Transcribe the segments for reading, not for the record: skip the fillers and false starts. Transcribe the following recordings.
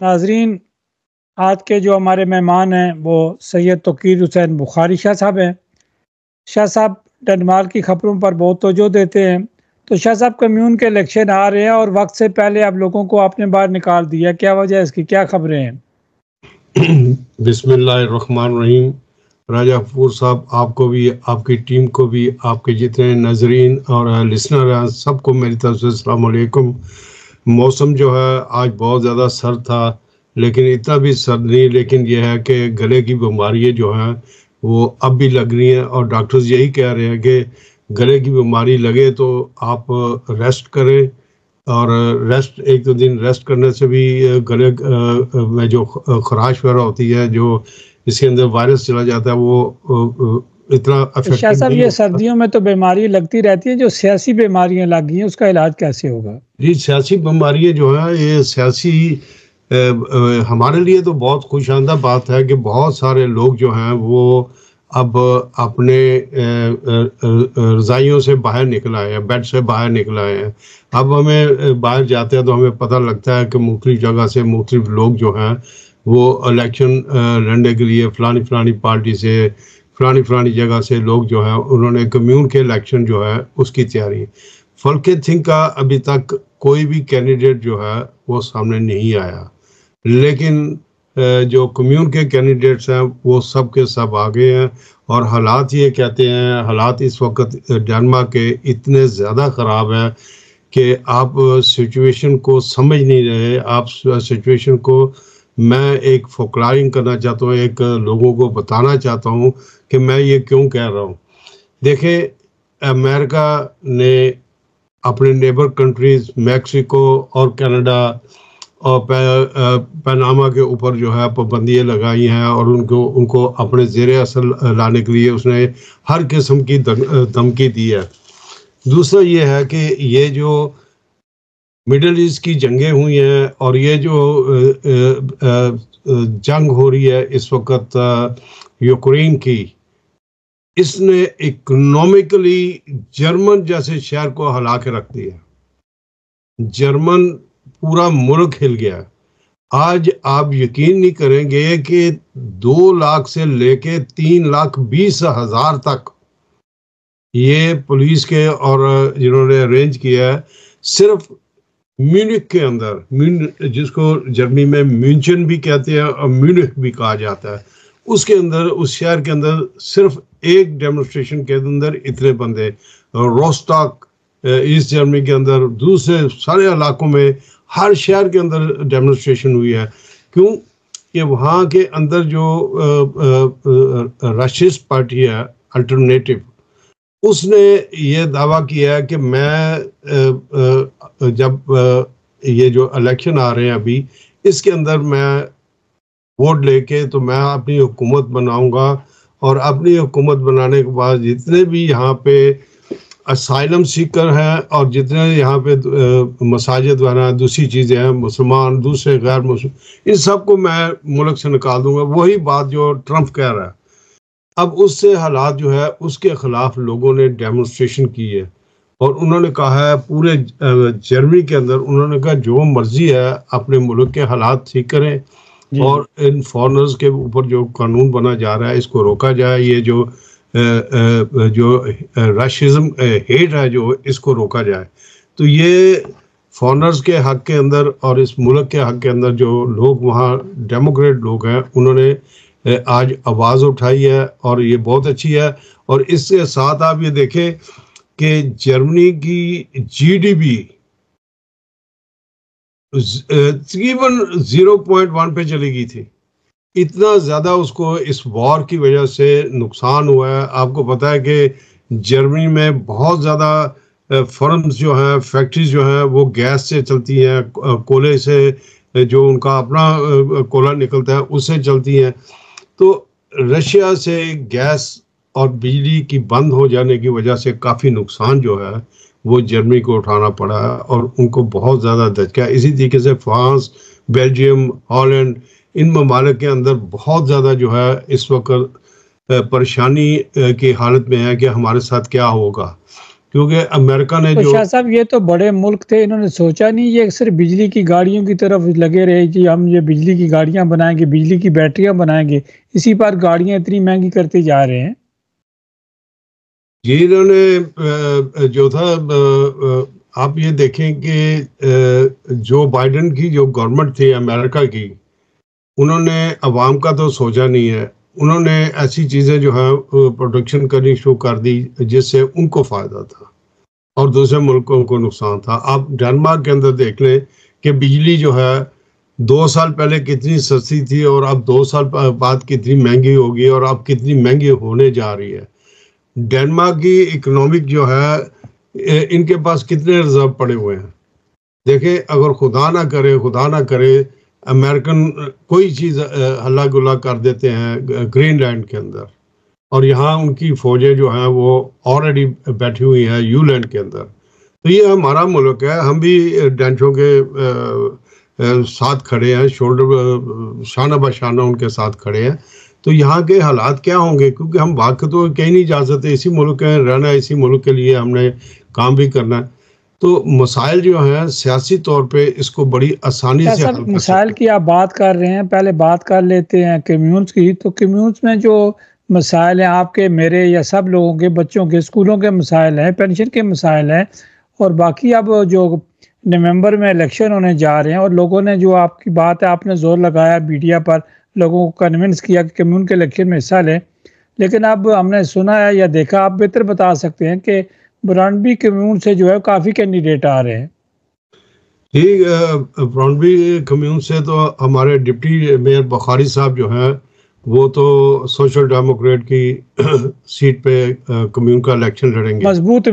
नाजरीन, आज के जो हमारे मेहमान हैं वो सैयद तौकीर हुसैन बुखारी शाह साहब हैं। शाह साहब डेनमार्क की खबरों पर बहुत तवज्जो देते हैं। तो शाह साहब, कम्यून के इलेक्शन आ रहे हैं और वक्त से पहले आप लोगों को आपने बाहर निकाल दिया, क्या वजह है इसकी, क्या खबरें हैं? बिस्मिल्लाहिर्रहमानिर्रहीम। राजा कपूर साहब, आपको भी, आपकी टीम को भी, आपके जितने नजरीन और लिसनर हैं सबको मेरी तरफ से अस्सलाम वालेकुम। मौसम जो है आज बहुत ज़्यादा सर्द था, लेकिन इतना भी सर्द नहीं, लेकिन यह है कि गले की बीमारियाँ जो हैं वो अब भी लग रही हैं और डॉक्टर्स यही कह रहे हैं कि गले की बीमारी लगे तो आप रेस्ट करें, और रेस्ट, एक दो दिन रेस्ट करने से भी गले में जो खराश वगैरह होती है, जो इसके अंदर वायरस चला जाता है, वो इतना अफेक्टिव शाह साहब, ये सर्दियों में तो बीमारी लगती रहती है, जो सियासी बीमारियां लग गई हैं उसका इलाज कैसे होगा? जी, सियासी बीमारियां जो है, ये सियासी हमारे लिए तो बहुत खुशाइंदा बात है कि बहुत सारे लोग जो हैं वो अब अपने रज़ाइयों से बाहर निकल आए हैं, बेड से बाहर निकल आए हैं। अब हमें बाहर जाते हैं तो हमें पता लगता है कि मुख्तलिफ जगह से मुख्तलिफ लोग जो हैं वो इलेक्शन लड़ने के लिए फलानी पार्टी से, फलानी जगह से लोग जो हैं उन्होंने कम्यून के इलेक्शन जो है उसकी तैयारी। फल्के थिंक का अभी तक कोई भी कैंडिडेट जो है वो सामने नहीं आया, लेकिन जो कम्यून के कैंडिडेट्स हैं वो सब के सब आ गए हैं। और हालात ये कहते हैं, हालात इस वक्त डेनमार्क के इतने ज़्यादा ख़राब है कि आप सिचुएशन को समझ नहीं रहे। आप सिचुएशन को, मैं एक फोकलारिंग करना चाहता हूँ, एक लोगों को बताना चाहता हूँ कि मैं ये क्यों कह रहा हूँ। देखें, अमेरिका ने अपने नेबर कंट्रीज़ मैक्सिको और कनाडा और पनामा के ऊपर जो है पाबंदियाँ लगाई हैं, और उनको अपने ज़ेरे असल लाने के लिए उसने हर किस्म की धमकी दी है। दूसरा ये है कि ये जो मिडल ईस्ट की जंगें हुई हैं और ये जो जंग हो रही है इस वक्त यूक्रेन की, इसने इकोनॉमिकली जर्मन जैसे शहर को हिला के रख दिया। जर्मन पूरा मुल्क हिल गया। आज आप यकीन नहीं करेंगे कि 2 लाख से लेके 3,20,000 तक ये पुलिस के और जिन्होंने अरेंज किया है, सिर्फ म्यूनिख के अंदर, जिसको जर्मनी में म्यूंचन भी कहते हैं और म्यूनिख भी कहा जाता है, उसके अंदर, उस शहर के अंदर सिर्फ एक डेमोन्स्ट्रेशन के अंदर इतने बंदे। रोस्टॉक ईस्ट जर्मनी के अंदर, दूसरे सारे इलाकों में, हर शहर के अंदर डेमोन्स्ट्रेशन हुई है। क्यों? कि वहाँ के अंदर जो राशिस्ट पार्टी है अल्टरनेटिव, उसने ये दावा किया है कि मैं जब ये जो इलेक्शन आ रहे हैं अभी, इसके अंदर मैं वोट लेके तो मैं अपनी हुकूमत बनाऊंगा, और अपनी हुकूमत बनाने के बाद जितने भी यहाँ पे असाइलम सीकर हैं और जितने यहाँ पे मसाजिद वाला दूसरी चीज़ें हैं, मुसलमान, दूसरे गैर मुस्लिम, इन सबको मैं मुल्क से निकाल दूंगा। वही बात जो ट्रंप कह रहा है। अब उससे हालात जो है उसके ख़िलाफ़ लोगों ने डेमोन्स्ट्रेशन की है, और उन्होंने कहा है पूरे जर्मनी के अंदर, उन्होंने कहा जो मर्जी है अपने मुल्क के हालात ठीक करें, और इन फॉरेनर्स के ऊपर जो कानून बना जा रहा है इसको रोका जाए। ये जो राशिज्म हेट है जो, इसको रोका जाए। तो ये फॉरेनर्स के हक के अंदर और इस मुल्क के हक के अंदर जो लोग वहाँ डेमोक्रेट लोग हैं उन्होंने आज आवाज़ उठाई है, और ये बहुत अच्छी है। और इसके साथ आप ये देखें कि जर्मनी की जीडीपी तकरीबन 0.1 पे चली गई थी। इतना ज़्यादा उसको इस वॉर की वजह से नुकसान हुआ है। आपको पता है कि जर्मनी में बहुत ज़्यादा फर्म्स जो हैं, फैक्ट्रीज जो हैं, वो गैस से चलती हैं, कोयले से, जो उनका अपना कोयला निकलता है उससे चलती हैं। तो रशिया से गैस और बिजली की बंद हो जाने की वजह से काफ़ी नुकसान जो है वो जर्मनी को उठाना पड़ा है, और उनको बहुत ज़्यादा धचका। इसी तरीके से फ्रांस, बेल्जियम, हॉलैंड, इन ममालिक के अंदर बहुत ज़्यादा जो है इस वक्त परेशानी की हालत में है कि हमारे साथ क्या होगा। क्योंकि अमेरिका ने तो जो शाह साहब ये तो बड़े मुल्क थे, इन्होंने सोचा नहीं ये सिर्फ बिजली की गाड़ियों की तरफ लगे रहे कि हम ये बिजली की गाड़ियां बनाएंगे, बिजली की बैटरियां बनाएंगे, इसी पर गाड़ियां इतनी महंगी करते जा रहे हैं। ये इन्होंने जो था आप ये देखें कि जो बाइडेन की जो गवर्नमेंट थी अमेरिका की, उन्होंने अवाम का तो सोचा नहीं है। उन्होंने ऐसी चीज़ें जो है प्रोडक्शन करनी शुरू कर दी जिससे उनको फ़ायदा था और दूसरे मुल्कों को नुकसान था। आप डेनमार्क के अंदर देख लें कि बिजली जो है 2 साल पहले कितनी सस्ती थी और अब 2 साल बाद कितनी महंगी होगी और अब कितनी महंगी होने जा रही है। डेनमार्क की इकोनॉमिक जो है इनके पास कितने रिजर्व पड़े हुए हैं। देखें, अगर खुदा ना करे अमेरिकन कोई चीज़ हल्ला गुल्ला कर देते हैं ग्रीनलैंड के अंदर, और यहाँ उनकी फौजें जो हैं वो ऑलरेडी बैठी हुई हैं यूलैंड के अंदर, तो ये हमारा मुल्क है। हम भी डेंचों के साथ खड़े हैं, शोल्डर शाना बशाना उनके साथ खड़े हैं। तो यहाँ के हालात क्या होंगे, क्योंकि हम भाग के तो कहीं नहीं जा सकते, इसी मुल्क में रहना है, इसी मुल्क के लिए हमने काम भी करना है। तो मसाइल जो हैं सियासी तौर पे इसको बड़ी आसानी से हल कर मसाइल सकते की आप बात कर रहे हैं, पहले बात कर लेते हैं कम्यून्स की। तो कम्यून्स में जो मसाइल हैं आपके, मेरे या सब लोगों के, बच्चों के स्कूलों के मसाइल हैं, पेंशन के मसाइल हैं, और बाकी अब जो नवंबर में इलेक्शन होने जा रहे हैं, और लोगों ने जो आपकी बात है, आपने जोर लगाया मीडिया पर, लोगों को कन्विंस किया कि कम्यून के इलेक्शन में हिस्सा लें। लेकिन अब हमने सुना है या देखा, आप बेहतर बता सकते हैं कि ब्रांडबी कम्यून से जो है काफ़ी कैंडिडेट आ रहे हैं। ब्रांडबी कम्यून से तो हमारे डिप्टी मेयर बुखारी साहब जो हैं वो तो सोशल डेमोक्रेट की सीट पे कम्यून का इलेक्शन लड़ेंगे। मजबूत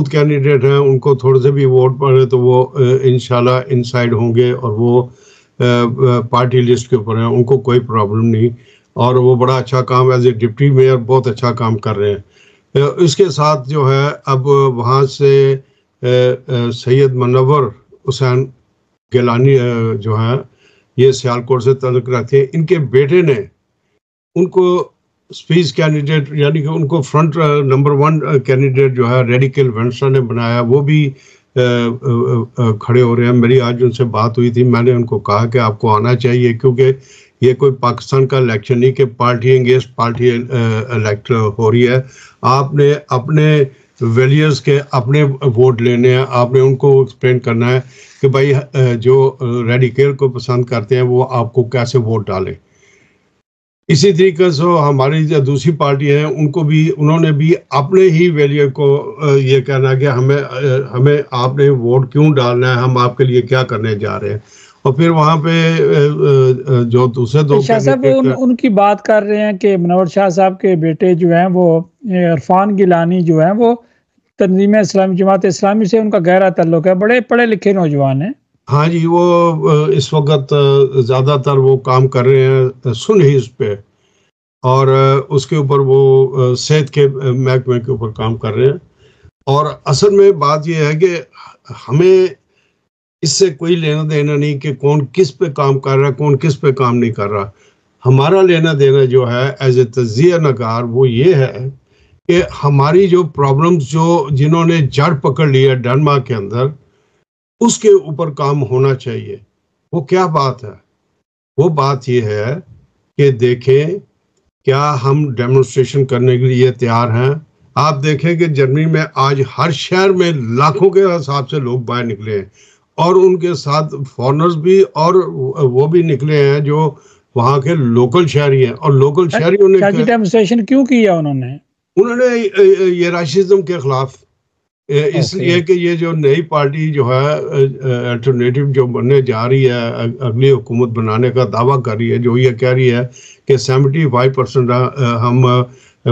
कैंडिडेट हैं। उनको थोड़े से भी वोट पड़े तो वो इंशाल्लाह इनसाइड होंगे और वो पार्टी लिस्ट के ऊपर हैं, उनको कोई प्रॉब्लम नहीं, और वो बड़ा अच्छा काम एज ए डिप्टी मेयर बहुत अच्छा काम कर रहे हैं। इसके साथ जो है अब वहाँ से सैयद मुनव्वर हुसैन गिलानी जो है ये सियालकोट से तल्लुक़ रखते हैं, इनके बेटे ने उनको स्पीच कैंडिडेट यानी कि उनको फ्रंट नंबर 1 कैंडिडेट जो है रेडिकल वेंस्टर ने बनाया, वो भी खड़े हो रहे हैं। मेरी आज उनसे बात हुई थी, मैंने उनको कहा कि आपको आना चाहिए, क्योंकि ये कोई पाकिस्तान का इलेक्शन नहीं कि पार्टी अगेंस्ट पार्टी इलेक्ट हो रही है। आपने अपने वैल्यूज़ के अपने वोट लेने हैं, आपने उनको एक्सप्लेन करना है कि भाई जो रेडिकल को पसंद करते हैं वो आपको कैसे वोट डालें। इसी तरीके से हमारी जो दूसरी पार्टी है उन्होंने भी अपने ही वैल्यू को ये कहना कि हमें आपने वोट क्यों डालना है, हम आपके लिए क्या करने जा रहे हैं। और फिर वहाँ पे जो दूसरे दो शाह साहब उनकी बात कर रहे हैं कि मुनव्वर शाह साहब के बेटे जो हैं वो इरफान गिलानी जो हैं वो तंजीम इस्लामी जमात इस्लामी से उनका गहरा ताल्लुक है, बड़े पढ़े लिखे नौजवान हैं। हाँ जी, वो इस वक्त ज़्यादातर वो काम कर रहे हैं सुन ही इस पे, और उसके ऊपर वो सेहत के महकमे के ऊपर काम कर रहे हैं। और असल में बात ये है कि हमें इससे कोई लेना देना नहीं कि कौन किस पे काम कर रहा है, कौन किस पे काम नहीं कर रहा। हमारा लेना देना जो है एज ए तजिया नगार वो ये है कि हमारी जो प्रॉब्लम्स जिन्होंने जड़ पकड़ ली है डेनमार्क के अंदर, उसके ऊपर काम होना चाहिए। वो क्या बात है? वो बात ये है कि देखें क्या हम डेमोन्स्ट्रेशन करने के लिए तैयार हैं। आप देखें कि जर्मनी में आज हर शहर में लाखों के हिसाब से लोग बाहर निकले हैं, और उनके साथ फॉरेनर्स भी, और वो भी निकले हैं जो वहाँ के लोकल शहरी हैं। और लोकल शहरियों ने डेमोन्स्ट्रेशन क्यों किया? उन्होंने ये राशिज्म के खिलाफ, इसलिए कि ये जो नई पार्टी जो है अल्टरनेटिव जो बनने जा रही है, अगली हुकूमत बनाने का दावा कर रही है, जो ये कह रही है कि 75% हम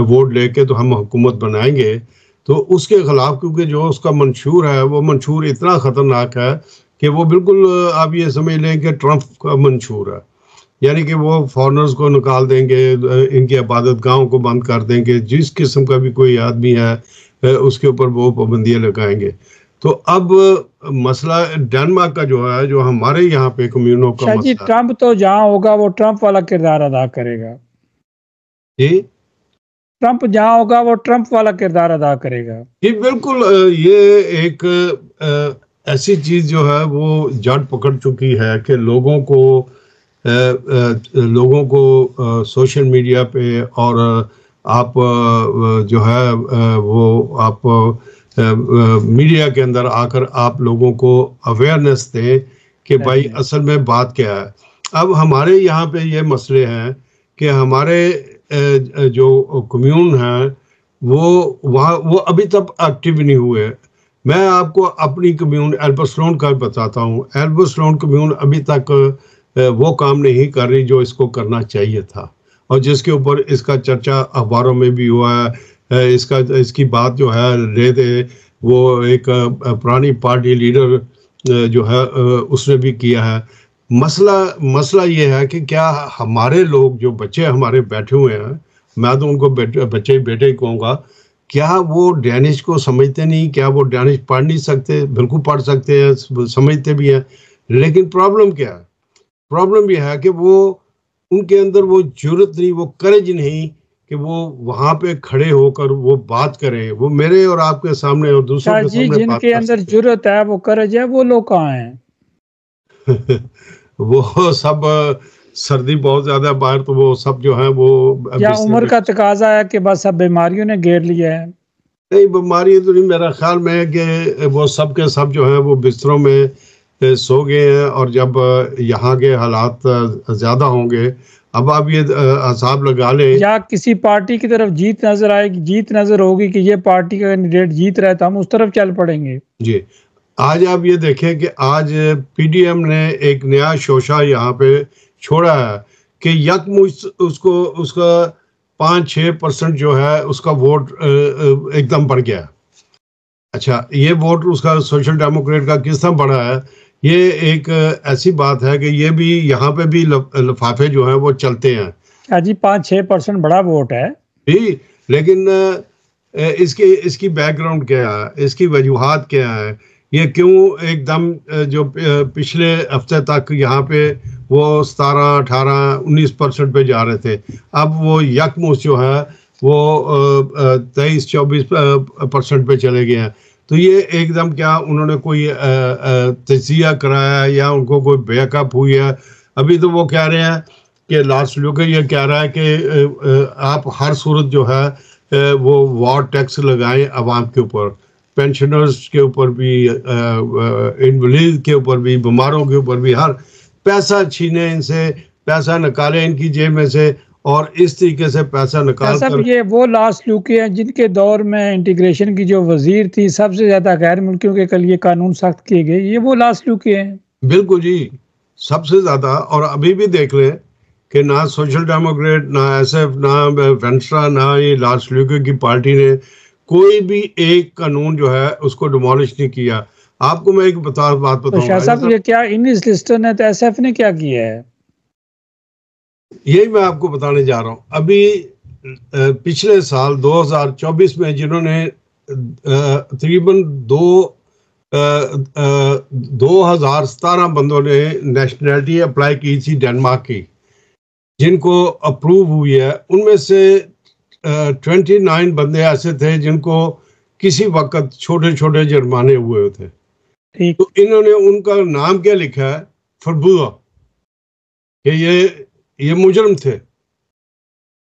वोट लेके तो हम हुकूमत बनाएंगे, तो उसके खिलाफ, क्योंकि जो उसका मंशूर है वो मंशूर इतना ख़तरनाक है कि वो बिल्कुल आप ये समझ लें कि ट्रंप का मंशूर है। यानी कि वो फॉरेनर्स को निकाल देंगे, इनकी इबादत गाहों को बंद कर देंगे, जिस किस्म का भी कोई आदमी है उसके ऊपर वो पाबंदियाँ लगाएंगे। तो अब मसला डेनमार्क का जो है, जो हमारे यहाँ पे कम्यूनों का मसला, ट्रंप तो जहाँ होगा वो ट्रंप वाला किरदार अदा करेगा। जी ट्रंप जहाँ होगा वो ट्रंप वाला किरदार अदा करेगा। ये बिल्कुल ये एक ऐसी चीज जो है वो जड़ पकड़ चुकी है कि लोगों को सोशल मीडिया पे और आप जो है वो आप मीडिया के अंदर आकर आप लोगों को अवेयरनेस दें कि भाई असल में बात क्या है। अब हमारे यहाँ पे ये मसले हैं कि हमारे जो कम्यून हैं वो अभी तक एक्टिव नहीं हुए। मैं आपको अपनी कम्यून एल्बर्टस्टोन का बताता हूँ। एल्बर्टस्टोन कम्यून अभी तक वो काम नहीं कर रही जो इसको करना चाहिए था, और जिसके ऊपर इसका चर्चा अखबारों में भी हुआ है। इसकी बात जो है ले वो एक पुरानी पार्टी लीडर जो है उसने भी किया है। मसला ये है कि क्या हमारे लोग जो बच्चे हमारे बैठे हुए हैं, मैं तो उनको बच्चे बेटे ही कहूँगा, क्या वो डैनिश को समझते नहीं? क्या वो डैनिश पढ़ नहीं सकते? बिल्कुल पढ़ सकते हैं, समझते भी हैं, लेकिन प्रॉब्लम क्या है? प्रॉब्लम यह है कि वो उनके अंदर वो जुर्रत नहीं, वो करेज नहीं कि वो वहां पे खड़े होकर वो बात करें। वो मेरे और आपके सामने और दूसरों के सामने जिनके अंदर जुर्रत है, वो करेज है, वो लोग कहाँ हैं? वो सब सर्दी बहुत ज्यादा बाहर, तो वो सब जो है वो या उम्र का तकाजा है कि बस अब बीमारियों ने घेर लिया है? नहीं, बीमारी तो नहीं, मेरा ख्याल में है कि वो सब के सब जो है वो बिस्तरों में सो गए हैं। और जब यहाँ के हालात ज्यादा होंगे, अब आप ये हिसाब लगा लें, या किसी पार्टी की तरफ जीत नजर आएगी, जीत नजर होगी कि ये पार्टी का कैंडिडेट जीत रहा है तो हम उस तरफ चल पड़ेंगे। जी, आज आप ये देखें कि आज पीडीएम ने एक नया शोशा यहाँ पे छोड़ा है कि उसका 5-6% जो है उसका वोट एकदम बढ़ गया। अच्छा, ये वोट उसका सोशल डेमोक्रेट का किस तरह बढ़ा है? ये एक ऐसी बात है कि ये भी यहाँ पे भी लिफाफे जो हैं वो चलते हैं। क्या जी, 5-6% बड़ा वोट है जी, लेकिन इसकी बैकग्राउंड क्या है, इसकी वजूहात क्या है? ये क्यों एकदम जो पिछले हफ्ते तक यहाँ पे वो 17, 18, 19% पे जा रहे थे, अब वो यकमुश्त जो है वो 23-24% पे चले गए हैं। तो ये एकदम क्या उन्होंने कोई तजिया कराया या उनको कोई बैकअप हुई है? अभी तो वो कह रहे हैं कि लास्ट लुक ये कह रहा है कि आप हर सूरत जो है वो वॉर टैक्स लगाएं आवाम के ऊपर, पेंशनर्स के ऊपर भी, इनवलीद के ऊपर भी, बीमारों के ऊपर भी, हर पैसा छीने इनसे, पैसा निकाले इनकी जेब में से, और इस तरीके से पैसा निकाल कर। ये वो लास्ट लुके हैं जिनके दौर में इंटीग्रेशन की जो वजीर थी, सबसे ज्यादा गैर मुल्कियों के लिए कानून सख्त किए गए, ये वो लास्ट लुके हैं। बिल्कुल जी, सबसे ज्यादा। और अभी भी देख लें कि ना सोशल डेमोक्रेट, ना एसएफ, ना वेंस्ट्रा, ना ये लास्ट लुके की पार्टी ने कोई भी एक कानून जो है उसको डिमोलिश नहीं किया। आपको मैं एक बात बताऊंगा। तो ये क्या इन इस लिस्ट ने, तो एसएफ ने क्या किया है? यही मैं आपको बताने जा रहा हूं। अभी पिछले साल 2024 में जिन्होंने तकरीबन 2017 बंदों ने नेशनैलिटी अप्लाई की थी डेनमार्क की, जिनको अप्रूव हुई है, उनमें से 29 बंदे ऐसे थे जिनको किसी वक्त छोटे छोटे जुर्माने हुए थे। तो इन्होंने उनका नाम क्या लिखा है? फरबुदा, कि ये मुजरिम थे।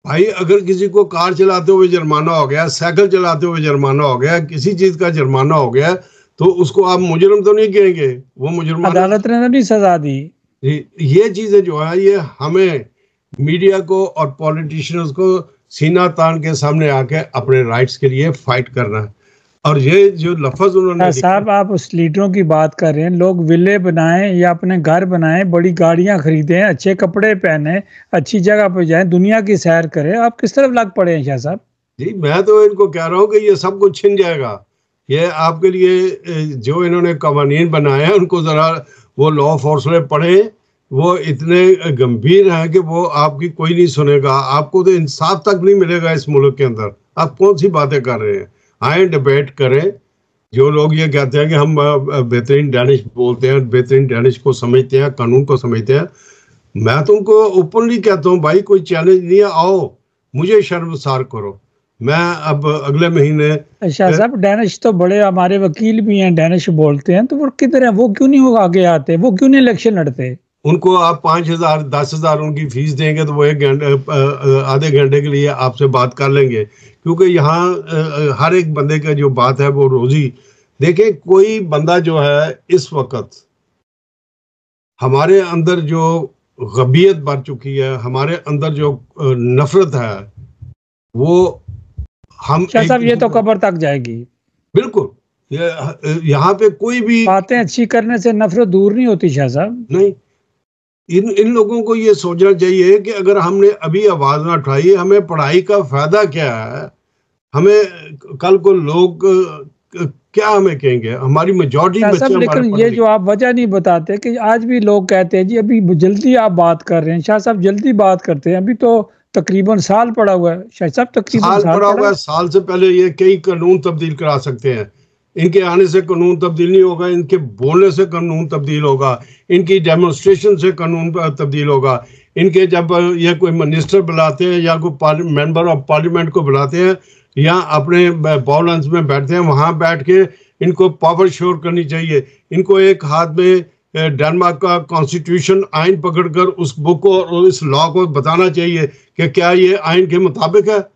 भाई, अगर किसी को कार चलाते हुए जुर्माना हो गया, साइकिल चलाते हुए जुर्माना हो गया, किसी चीज का जुर्माना हो गया, तो उसको आप मुजरिम तो नहीं कहेंगे? वो मुजरिम, अदालत ने नहीं सजा दी। ये चीजें जो है ये हमें मीडिया को और पॉलिटिशियंस को सीना तान के सामने आके अपने राइट्स के लिए फाइट करना है। और ये जो लफ्ज उन्होंने, साहब आप उस लीडरों की बात कर रहे हैं, लोग विले बनाएं या अपने घर बनाएं, बड़ी गाड़ियां खरीदें, अच्छे कपड़े पहने, अच्छी जगह पर जाएं, दुनिया की सैर करें, आप किस तरफ लग पड़े हैं शाह साहब? जी, मैं तो इनको कह रहा हूँ कि ये सब कुछ छिन जाएगा। ये आपके लिए जो इन्होंने कवानीन बनाए हैं उनको जरा वो लॉ फोर्सलेट पढ़े। वो इतने गंभीर हैं कि वो आपकी कोई नहीं सुनेगा। आपको तो इंसाफ तक नहीं मिलेगा इस मुल्क के अंदर। आप कौन सी बातें कर रहे हैं? आए डिबेट करें। जो लोग ये कहते हैं कि हम बेहतरीन डैनिश बोलते हैं, बेहतरीन डैनिश को समझते हैं, कानून को समझते हैं, मैं तो उनको ओपनली कहता हूँ, भाई कोई चैलेंज नहीं है, आओ मुझे शर्मसार करो। मैं अब अगले महीने शाह साहब डैनिश तो बड़े हमारे वकील भी हैं, डैनिश बोलते हैं, तो वो किधर है? वो क्यों नहीं होगा आगे आते? वो क्यों नहीं इलेक्शन लड़ते? उनको आप 5,000 10,000 उनकी फीस देंगे तो वो एक घंटे आधे घंटे के लिए आपसे बात कर लेंगे, क्योंकि यहाँ हर एक बंदे का जो बात है वो रोजी। देखें, कोई बंदा जो है इस वक्त हमारे अंदर जो गबियत भर चुकी है, हमारे अंदर जो नफरत है, वो हम शाह साहब ये तो कब्र तक जाएगी। बिल्कुल, यहाँ पे कोई भी बातें अच्छी करने से नफरत दूर नहीं होती शाह साहब। नहीं, इन लोगों को ये सोचना चाहिए कि अगर हमने अभी आवाज ना उठाई, हमें पढ़ाई का फायदा क्या है? हमें कल को लोग क्या हमें कहेंगे? हमारी मेजॉरिटी बच्चे। लेकिन ये जो आप वजह नहीं बताते कि आज भी लोग कहते हैं जी अभी जल्दी आप बात कर रहे हैं। शाह साहब जल्दी बात करते हैं, अभी तो तकरीबन साल पड़ा हुआ है। शाह साहब तकरीबन साल पड़ा हुआ है। साल से पहले ये कई कानून तब्दील करा सकते हैं। इनके आने से कानून तब्दील नहीं होगा, इनके बोलने से कानून तब्दील होगा, इनकी डेमोन्स्ट्रेशन से कानून तब्दील होगा। इनके जब ये कोई मिनिस्टर बुलाते हैं या कोई मेंबर ऑफ पार्लियामेंट को बुलाते हैं या अपने बाउलेंस में बैठते हैं, वहां बैठ के इनको पावर श्योर करनी चाहिए। इनको एक हाथ में डेनमार्क का कॉन्स्टिट्यूशन आइन पकड़कर उस बुक को और इस लॉ को बताना चाहिए कि क्या ये आइन के मुताबिक है।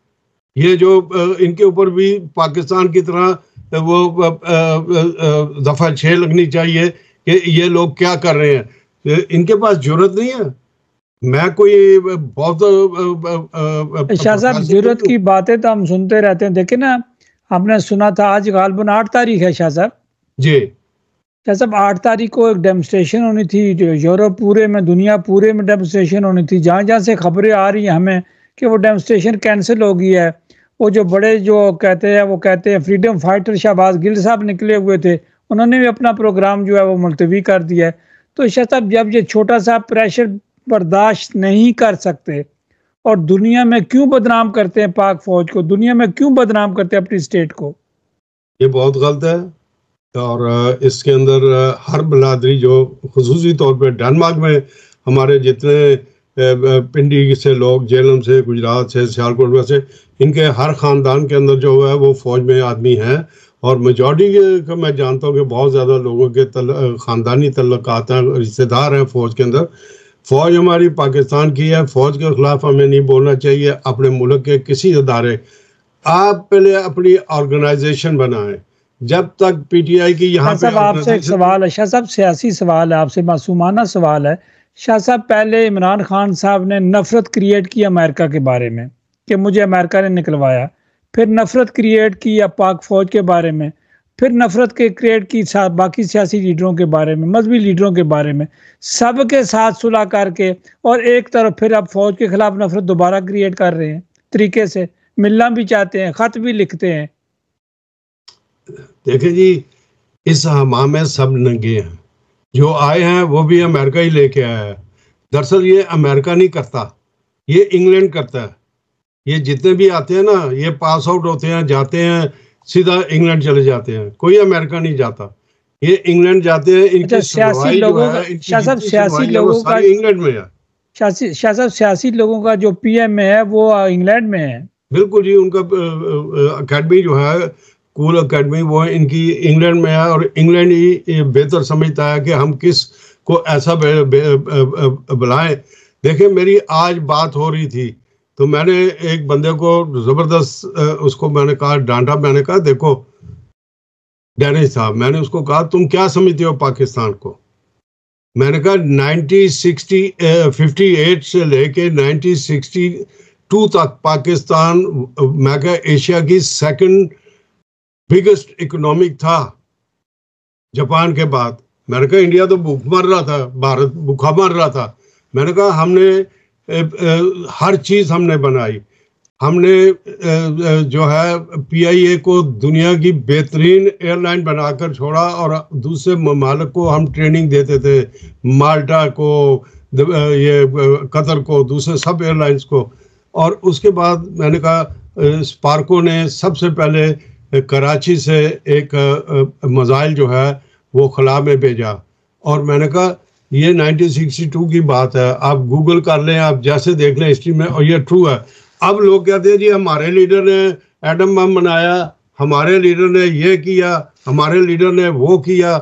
ये जो इनके ऊपर भी पाकिस्तान की तरह वो दफा 6 लगनी चाहिए कि ये लोग क्या कर रहे हैं। इनके पास जरूरत नहीं है। मैं कोई बहुत शाह साहब जरूरत की बातें तो हम सुनते रहते हैं। देखे ना, हमने सुना था आज गालबन 8 तारीख है शाह साहब जी। शाह साहब 8 तारीख को एक डेमोन्स्ट्रेशन होनी थी, यूरोप पूरे में, दुनिया पूरे में डेमोन्स्ट्रेशन होनी थी। जहाँ जहाँ से खबरें आ रही हैं हमें कि वो डेमोन्स्ट्रेशन कैंसिल हो गई है। वो जो बड़े जो कहते हैं फ्रीडम फाइटर शहबाज गिल साहब निकले हुए थे, उन्होंने भी अपना प्रोग्राम जो है वो मुलतवी कर दिया है। तो शाह साहब जब ये छोटा सा प्रेशर बर्दाश्त नहीं कर सकते और दुनिया में क्यों बदनाम करते हैं पाक फौज को, दुनिया में क्यों बदनाम करते हैं अपनी स्टेट को? ये बहुत गलत है। और इसके अंदर हर बलादरी जो खुसूसी तौर पे डेनमार्क में हमारे जितने पिंडी से लोग, जेलम से, गुजरात से, सियालकोट में से, इनके हर ख़ानदान के अंदर जो है वो फ़ौज में आदमी हैं। और मेजॉरिटी का मैं जानता हूँ कि बहुत ज़्यादा लोगों के ख़ानदानी तल्लुकात हैं, रिश्तेदार हैं फ़ौज के अंदर। फ़ौज हमारी पाकिस्तान की है। फ़ौज के ख़िलाफ़ हमें नहीं बोलना चाहिए। अपने मुल्क के किसी इदारे, आप पहले अपनी ऑर्गेनाइजेशन बनाएं। जब तक पीटीआई की यहाँ पे आपसे एक सवाल है शाह साहब, सियासी सवाल है आपसे, मासूमाना सवाल है शाह साहब। पहले इमरान खान साहब ने नफरत क्रिएट की अमेरिका के बारे में कि मुझे अमेरिका ने निकलवाया, फिर नफरत क्रिएट की पाक फौज के बारे में, फिर नफरत के क्रिएट की बाकी सियासी लीडरों के बारे में, मजहबी लीडरों के बारे में, सब के साथ सुलह करके, और एक तरफ फिर अब फौज के खिलाफ नफरत दोबारा क्रिएट कर रहे हैं तरीके से। मिलना भी चाहते हैं, खत भी लिखते हैं। देखें जी, इस हमा में सब नंगे हैं। जो आए हैं वो भी अमेरिका ही लेके आया है। दरअसल ये अमेरिका नहीं करता, ये इंग्लैंड करता है। ये जितने भी आते हैं ना, ये पास आउट होते हैं, जाते हैं, सीधा इंग्लैंड चले जाते हैं। कोई अमेरिका नहीं जाता, ये इंग्लैंड जाते हैं। इनकी सियासी लोगों का शाह साहब, सियासी लोगों का इंग्लैंड में है। शाह साहब सियासी लोगों का जो पीएम में है वो इंग्लैंड में है। बिल्कुल जी। उनका अकेडमी जो है, कूल अकेडमी, वो इनकी इंग्लैंड में है। और इंग्लैंड ही बेहतर समझता है कि हम किस को ऐसा बुलाएं। देखिए, मेरी आज बात हो रही थी तो मैंने एक बंदे को जबरदस्त उसको मैंने कहा, डांटा। मैंने कहा देखो डैनिश साहब, मैंने उसको कहा तुम क्या समझते हो पाकिस्तान को? मैंने कहा 1958 से लेके 1962 तक पाकिस्तान, मैं कहा एशिया की सेकंड बिगेस्ट इकोनॉमिक था जापान के बाद। मैंने कहा इंडिया तो भूख मर रहा था, भारत भूखा मर रहा था। मैंने कहा हमने हर चीज हमने बनाई। हमने जो है पीआईए को दुनिया की बेहतरीन एयरलाइन बनाकर छोड़ा और दूसरे ममालिक को हम ट्रेनिंग देते थे, माल्टा को, ये कतर को, दूसरे सब एयरलाइंस को। और उसके बाद मैंने कहा स्पार्को ने सबसे पहले कराची से एक मिसाइल जो है वो खला में भेजा। और मैंने कहा ये 1962 की बात है, आप गूगल कर लें, आप जैसे देख लें हिस्ट्री में, और ये ट्रू है। अब लोग कहते हैं जी हमारे लीडर ने एटम बम बनाया, हमारे लीडर ने ये किया, हमारे लीडर ने वो किया,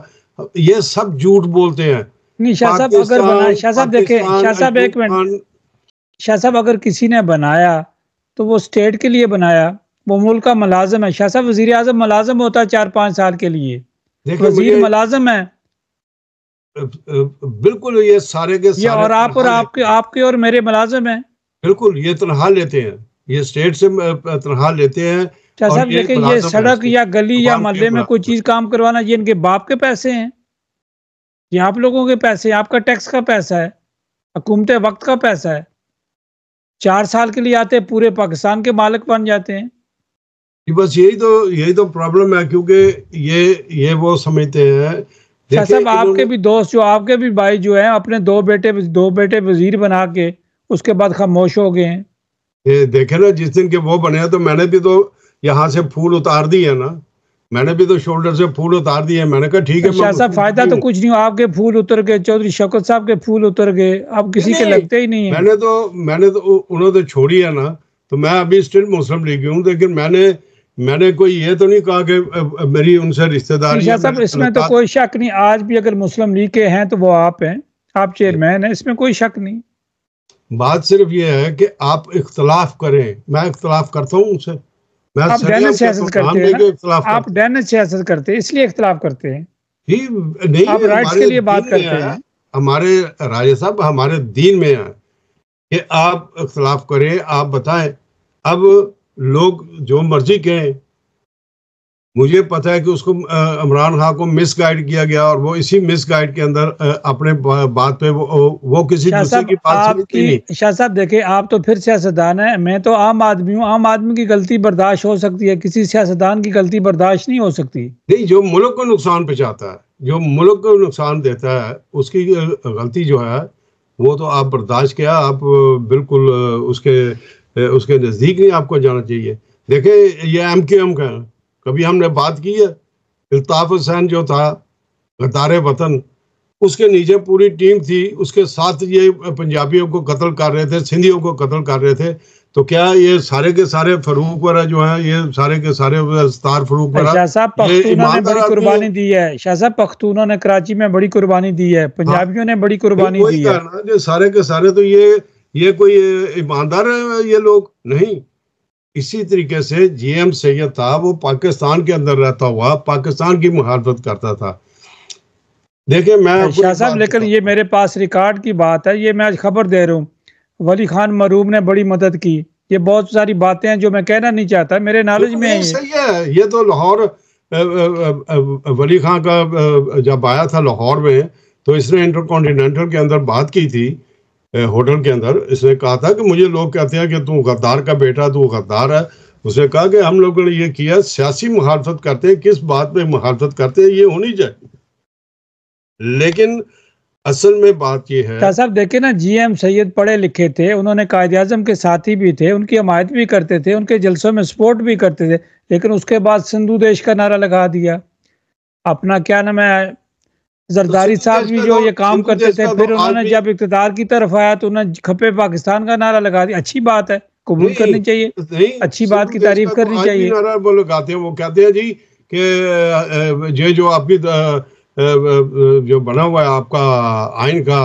ये सब झूठ बोलते हैं। नहीं शाह साहब, अगर बनाया, शाह साहब देखे, शाह साहब एक मिनट, शाह साहब अगर किसी ने बनाया तो वो स्टेट के लिए बनाया, वो मुल्क का मुलाजिम है। शाह साहब वजीर आजम मुलाजिम होता है 4-5 साल के लिए, वजीर मुलाजिम है। बिल्कुल, ये सारे के सारे, ये और आप और आपके और मेरे मुलाजिम हैं। बिल्कुल, ये तनख्वाह लेते हैं, ये स्टेट से तनख्वाह लेते हैं। शाह साहब देखें, ये सड़क या गली या मोहल्ले में कोई चीज काम करवाना, ये इनके बाप के पैसे हैं, ये आप लोगों के पैसे, आपका टैक्स का पैसा है, हुकूमत वक्त का पैसा है। 4 साल के लिए आते, पूरे पाकिस्तान के मालिक बन जाते हैं। बस यही तो प्रॉब्लम है, क्योंकि ये वो समझते हैं। शाह साहब आपके भी दोस्त, जो आपके भी भाई जो हैं, अपने दो बेटे वजीर बना के उसके बाद खामोश हो गए हैं। ये देखे ना, जिस दिन के वो बने तो मैंने भी तो यहाँ से फूल उतार दिए ना, मैंने भी तो शोल्डर से फूल उतार दिए। मैंने कहा ठीक है, शाह साहब फायदा तो कुछ नहीं हो, आपके फूल उतर गए, चौधरी शौकत साहब के फूल उतर गए, अब किसी के लगते ही नहीं है। मैंने तो उन्होंने तो छोड़ी है ना, तो मैं अभी स्टिल मुस्लिम लीग हूँ, लेकिन मैंने कोई ये तो नहीं कहा कि मेरी उनसे रिश्तेदारी। शाह साहब इसमें तो कोई शक नहीं, आज भी अगर मुस्लिम लीग के हैं तो वो आप हैं, आप चेयरमैन हैं, इसमें कोई शक नहीं। बात सिर्फ ये है कि आप इख्तलाफ करें, मैं इख्तलाफ करता हूँ उनसे, आप डैनिश सियासत करते हैं, आप डैनिश सियासत करते हैं, इसलिए इख्तलाफ करते हैं ही नहीं, आप राइट्स के लिए बात करते हैं। हमारे राजा साहब, हमारे दीन में है कि आप इख्तलाफ करें, आप बताएं। अब लोग जो मर्जी कहें, मुझे पता है कि उसको इमरान खान को मिसगाइड किया गया, और वो इसी मिसगाइड के अंदर अपने बात पे वो किसी दूसरे की बात समझती नहीं। शाह साहब देखे, आप तो फिर सियासतदान है, मैं तो आम आदमी हूँ। आम आदमी की गलती बर्दाश्त हो सकती है, किसी सियासतदान की गलती बर्दाश्त नहीं हो सकती। नहीं, जो मुल्क को नुकसान पहुंचाता है, जो मुल्क को नुकसान देता है, उसकी गलती जो है वो तो आप बर्दाश्त किया, आप बिल्कुल उसके नज़दीक नहीं आपको जाना चाहिए। देखे, ये MKM का, कभी हमने बात की है, अल्ताफ हुसैन जो था गद्दार वतन, उसके नीचे पूरी टीम थी, उसके साथ ये पंजाबियों को कत्ल कर रहे थे, सिंधियों को कत्ल कर रहे थे। तो क्या ये सारे के सारे फरूक वगैरह जो है, ये सारे के सारे स्टार फरूक वगैरह, शाह साहब पख्तूनों ने बड़ी कुर्बानी दी है। शाह साहब पख्तूनों ने कराची में बड़ी कुर्बानी दी है, पंजाबियों ने बड़ी कुर्बानी दी है। जो सारे के सारे, तो ये कोई ईमानदार है ये लोग? नहीं। इसी तरीके से GM सैयद था, वो पाकिस्तान के अंदर रहता हुआ पाकिस्तान की मुखालफत करता था। देखिए, मैं शाह साहब, लेकिन ये मेरे पास रिकॉर्ड की बात है, ये मैं आज खबर दे रहा हूँ, वली खान मरूम ने बड़ी मदद की। ये बहुत सारी बातें हैं जो मैं कहना नहीं चाहता, मेरे नॉलेज में है। सही है, ये तो लाहौर वली खान का जब आया था लाहौर में, तो इसने इंटरकॉन्टिनेंटल के अंदर बात की थी, होटल के अंदर। इसने कहा था कि मुझे लोग कहते हैं कि तू गद्दार का बेटा, तू गद्दार है। उसने कहा कि हम लोगों ने ये किया, सियासी मुखालफत करते हैं, किस बात पे मुखालफत करते हैं ये होनी चाहिए। लेकिन असल में बात ये है, साहब देखे ना, GM सैयद पढ़े लिखे थे, उन्होंने कायदे आज़म के साथी भी थे, उनकी हमायत भी करते थे, उनके जलसों में सपोर्ट भी करते थे, लेकिन उसके बाद सिंधु देश का नारा लगा दिया। अपना क्या नाम है, जरदारी साहब भी जो ये काम करते थे, फिर उन्होंने जब इक़्तिदार की तरफ आया तो उन्होंने खपे पाकिस्तान का नारा लगा दिया। अच्छी बात है, कबूल करनी चाहिए, अच्छी बात की तारीफ करनी चाहिए। नारा वो लगाते हैं, वो कहते हैं जी कि ये जो आपकी जो बना हुआ है आपका आइन का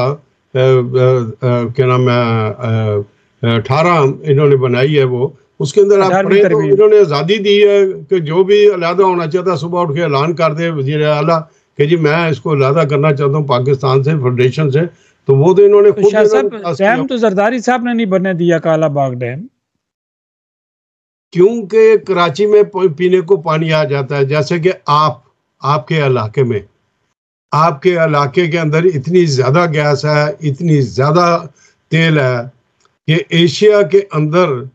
क्या नाम है 18 इन्होंने बनाई है, वो उसके अंदर आप पढ़े तो इन्होंने आज़ादी दी है कि जो भी अलहदा होना चाहता सुबह उठ के ऐलान कर दे वज़ीर आला कि जी मैं इसको अलहदा करना चाहता हूँ पाकिस्तान से, फेडरेशन से। तो वो तो इन्होंने खुद डैम तो जरदारी साहब ने नहीं बनने दिया, काला बाग डैम, क्योंकि कराची में पीने को पानी आ जाता है। जैसे कि आपके इलाके में, आपके इलाके के अंदर इतनी ज़्यादा गैस है, इतनी ज़्यादा तेल है कि एशिया के अंदर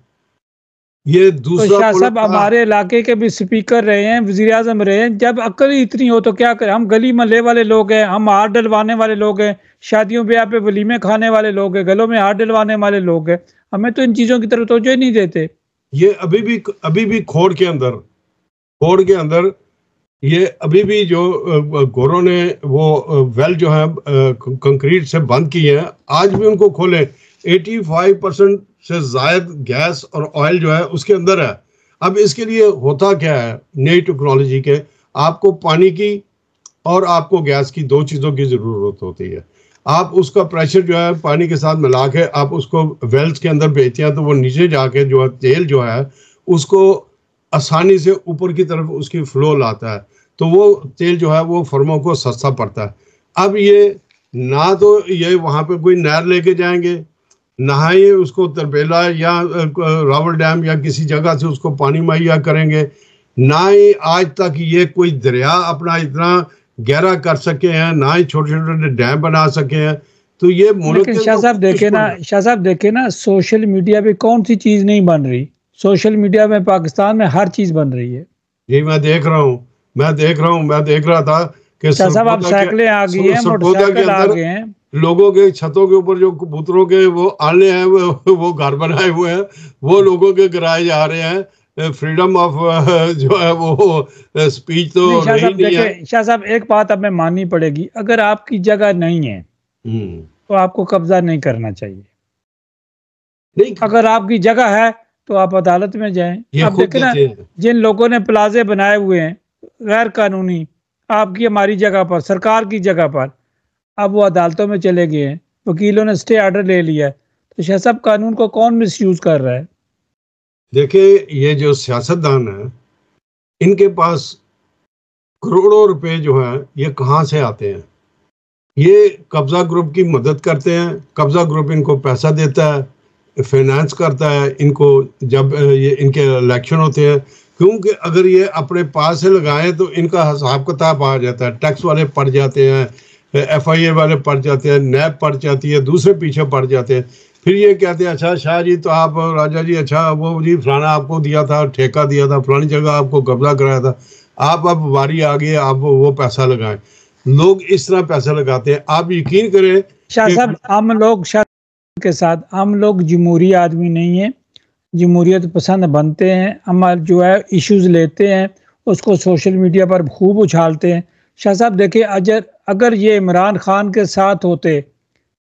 ये दूसरा। तो शाह साहब हमारे इलाके के भी स्पीकर रहे हैं, वज़ीर आज़म रहे हैं, जब अक्ल ही इतनी हो तो क्या करें। हम गली महल्ले वाले लोग हैं, हम हाथ डलवाने वाले लोग हैं, शादियों ब्याह पे वलीमे खाने वाले लोग हैं, गलों में हाथ डलवाने वाले लोग हैं, हमें तो इन चीज़ों की तरफ तवज्जो ही नहीं देते। ये अभी भी खोड़ के अंदर ये अभी भी जो गोरों ने वो वेल जो है कंक्रीट से बंद किए हैं, आज भी उनको खोलें। 85% से ज़ायद गैस और ऑयल जो है उसके अंदर है। अब इसके लिए होता क्या है, नई टेक्नोलॉजी के आपको पानी की और आपको गैस की, दो चीज़ों की ज़रूरत होती है। आप उसका प्रेशर जो है पानी के साथ मिला के आप उसको वेल्स के अंदर भेजते हैं, तो वो नीचे जाके जो है तेल जो है उसको आसानी से ऊपर की तरफ उसकी फ्लो लाता है, तो वो तेल जो है वो फर्मों को सस्ता पड़ता है। अब ये ना तो ये वहाँ पे कोई नहर लेके जाएंगे, ना ही उसको तरबेला या रावल डैम या किसी जगह से उसको पानी मुहैया करेंगे, ना ही आज तक ये कोई दरिया अपना इतना गहरा कर सके हैं, ना ही छोटे छोटे डैम बना सके हैं। तो ये लेकिन शाह साहब देखे ना सोशल मीडिया पे कौन सी चीज नहीं बन रही। सोशल मीडिया में पाकिस्तान में हर चीज बन रही है। जी मैं देख रहा हूँ, मैं देख रहा था कि शाह साहब अब साइकिलें आ गई हैं, मोटरसाइकिल आ गए हैं, लोगों के छतों के ऊपर जो कबूतरों के वो आले हैं वो घर बनाए हुए हैं, वो लोगों के गिराए जा रहे हैं। फ्रीडम ऑफ जो है वो स्पीच तो रही नहीं है। शाह साहब एक बात अब में माननी पड़ेगी, अगर आपकी जगह नहीं है तो आपको कब्जा नहीं करना चाहिए। नहीं, अगर आपकी जगह है तो आप अदालत में जाएं। अब देखें ना, जिन लोगों ने प्लाजे बनाए हुए हैं गैर कानूनी आपकी हमारी जगह पर, सरकार की जगह पर, अब वो अदालतों में चले गए हैं, वकीलों ने स्टे ऑर्डर ले लिया है। तो शाह साहब कानून को कौन मिसयूज कर रहा है? देखिए ये जो सियासतदान है इनके पास करोड़ों रुपए जो है ये कहाँ से आते हैं? ये कब्जा ग्रुप की मदद करते हैं, कब्जा ग्रुप इनको पैसा देता है, फाइनेंस करता है इनको जब ये इनके इलेक्शन होते हैं, क्योंकि अगर ये अपने पास से लगाएं तो इनका हिसाब किताब आ जाता है। टैक्स वाले पड़ जाते हैं, FIA वाले पड़ जाते हैं, नैब पड़ जाती है, दूसरे पीछे पड़ जाते हैं। फिर ये कहते हैं अच्छा शाह जी तो आप राजा जी, अच्छा वो जी फलाना आपको दिया था, ठेका दिया था, फलानी जगह आपको कब्जा कराया था, आप अब बारी आ गई, आप वो पैसा लगाएं। लोग इस तरह पैसा लगाते हैं। आप यकीन करें शाह साहब हम लोग के साथ, हम लोग जमहूरी आदमी नहीं है, जमहूरियत पसंद बनते हैं, हम जो है इश्यूज लेते हैं, उसको सोशल मीडिया पर खूब उछालते हैं। शाह साहब देखिए, अगर ये इमरान खान के साथ होते,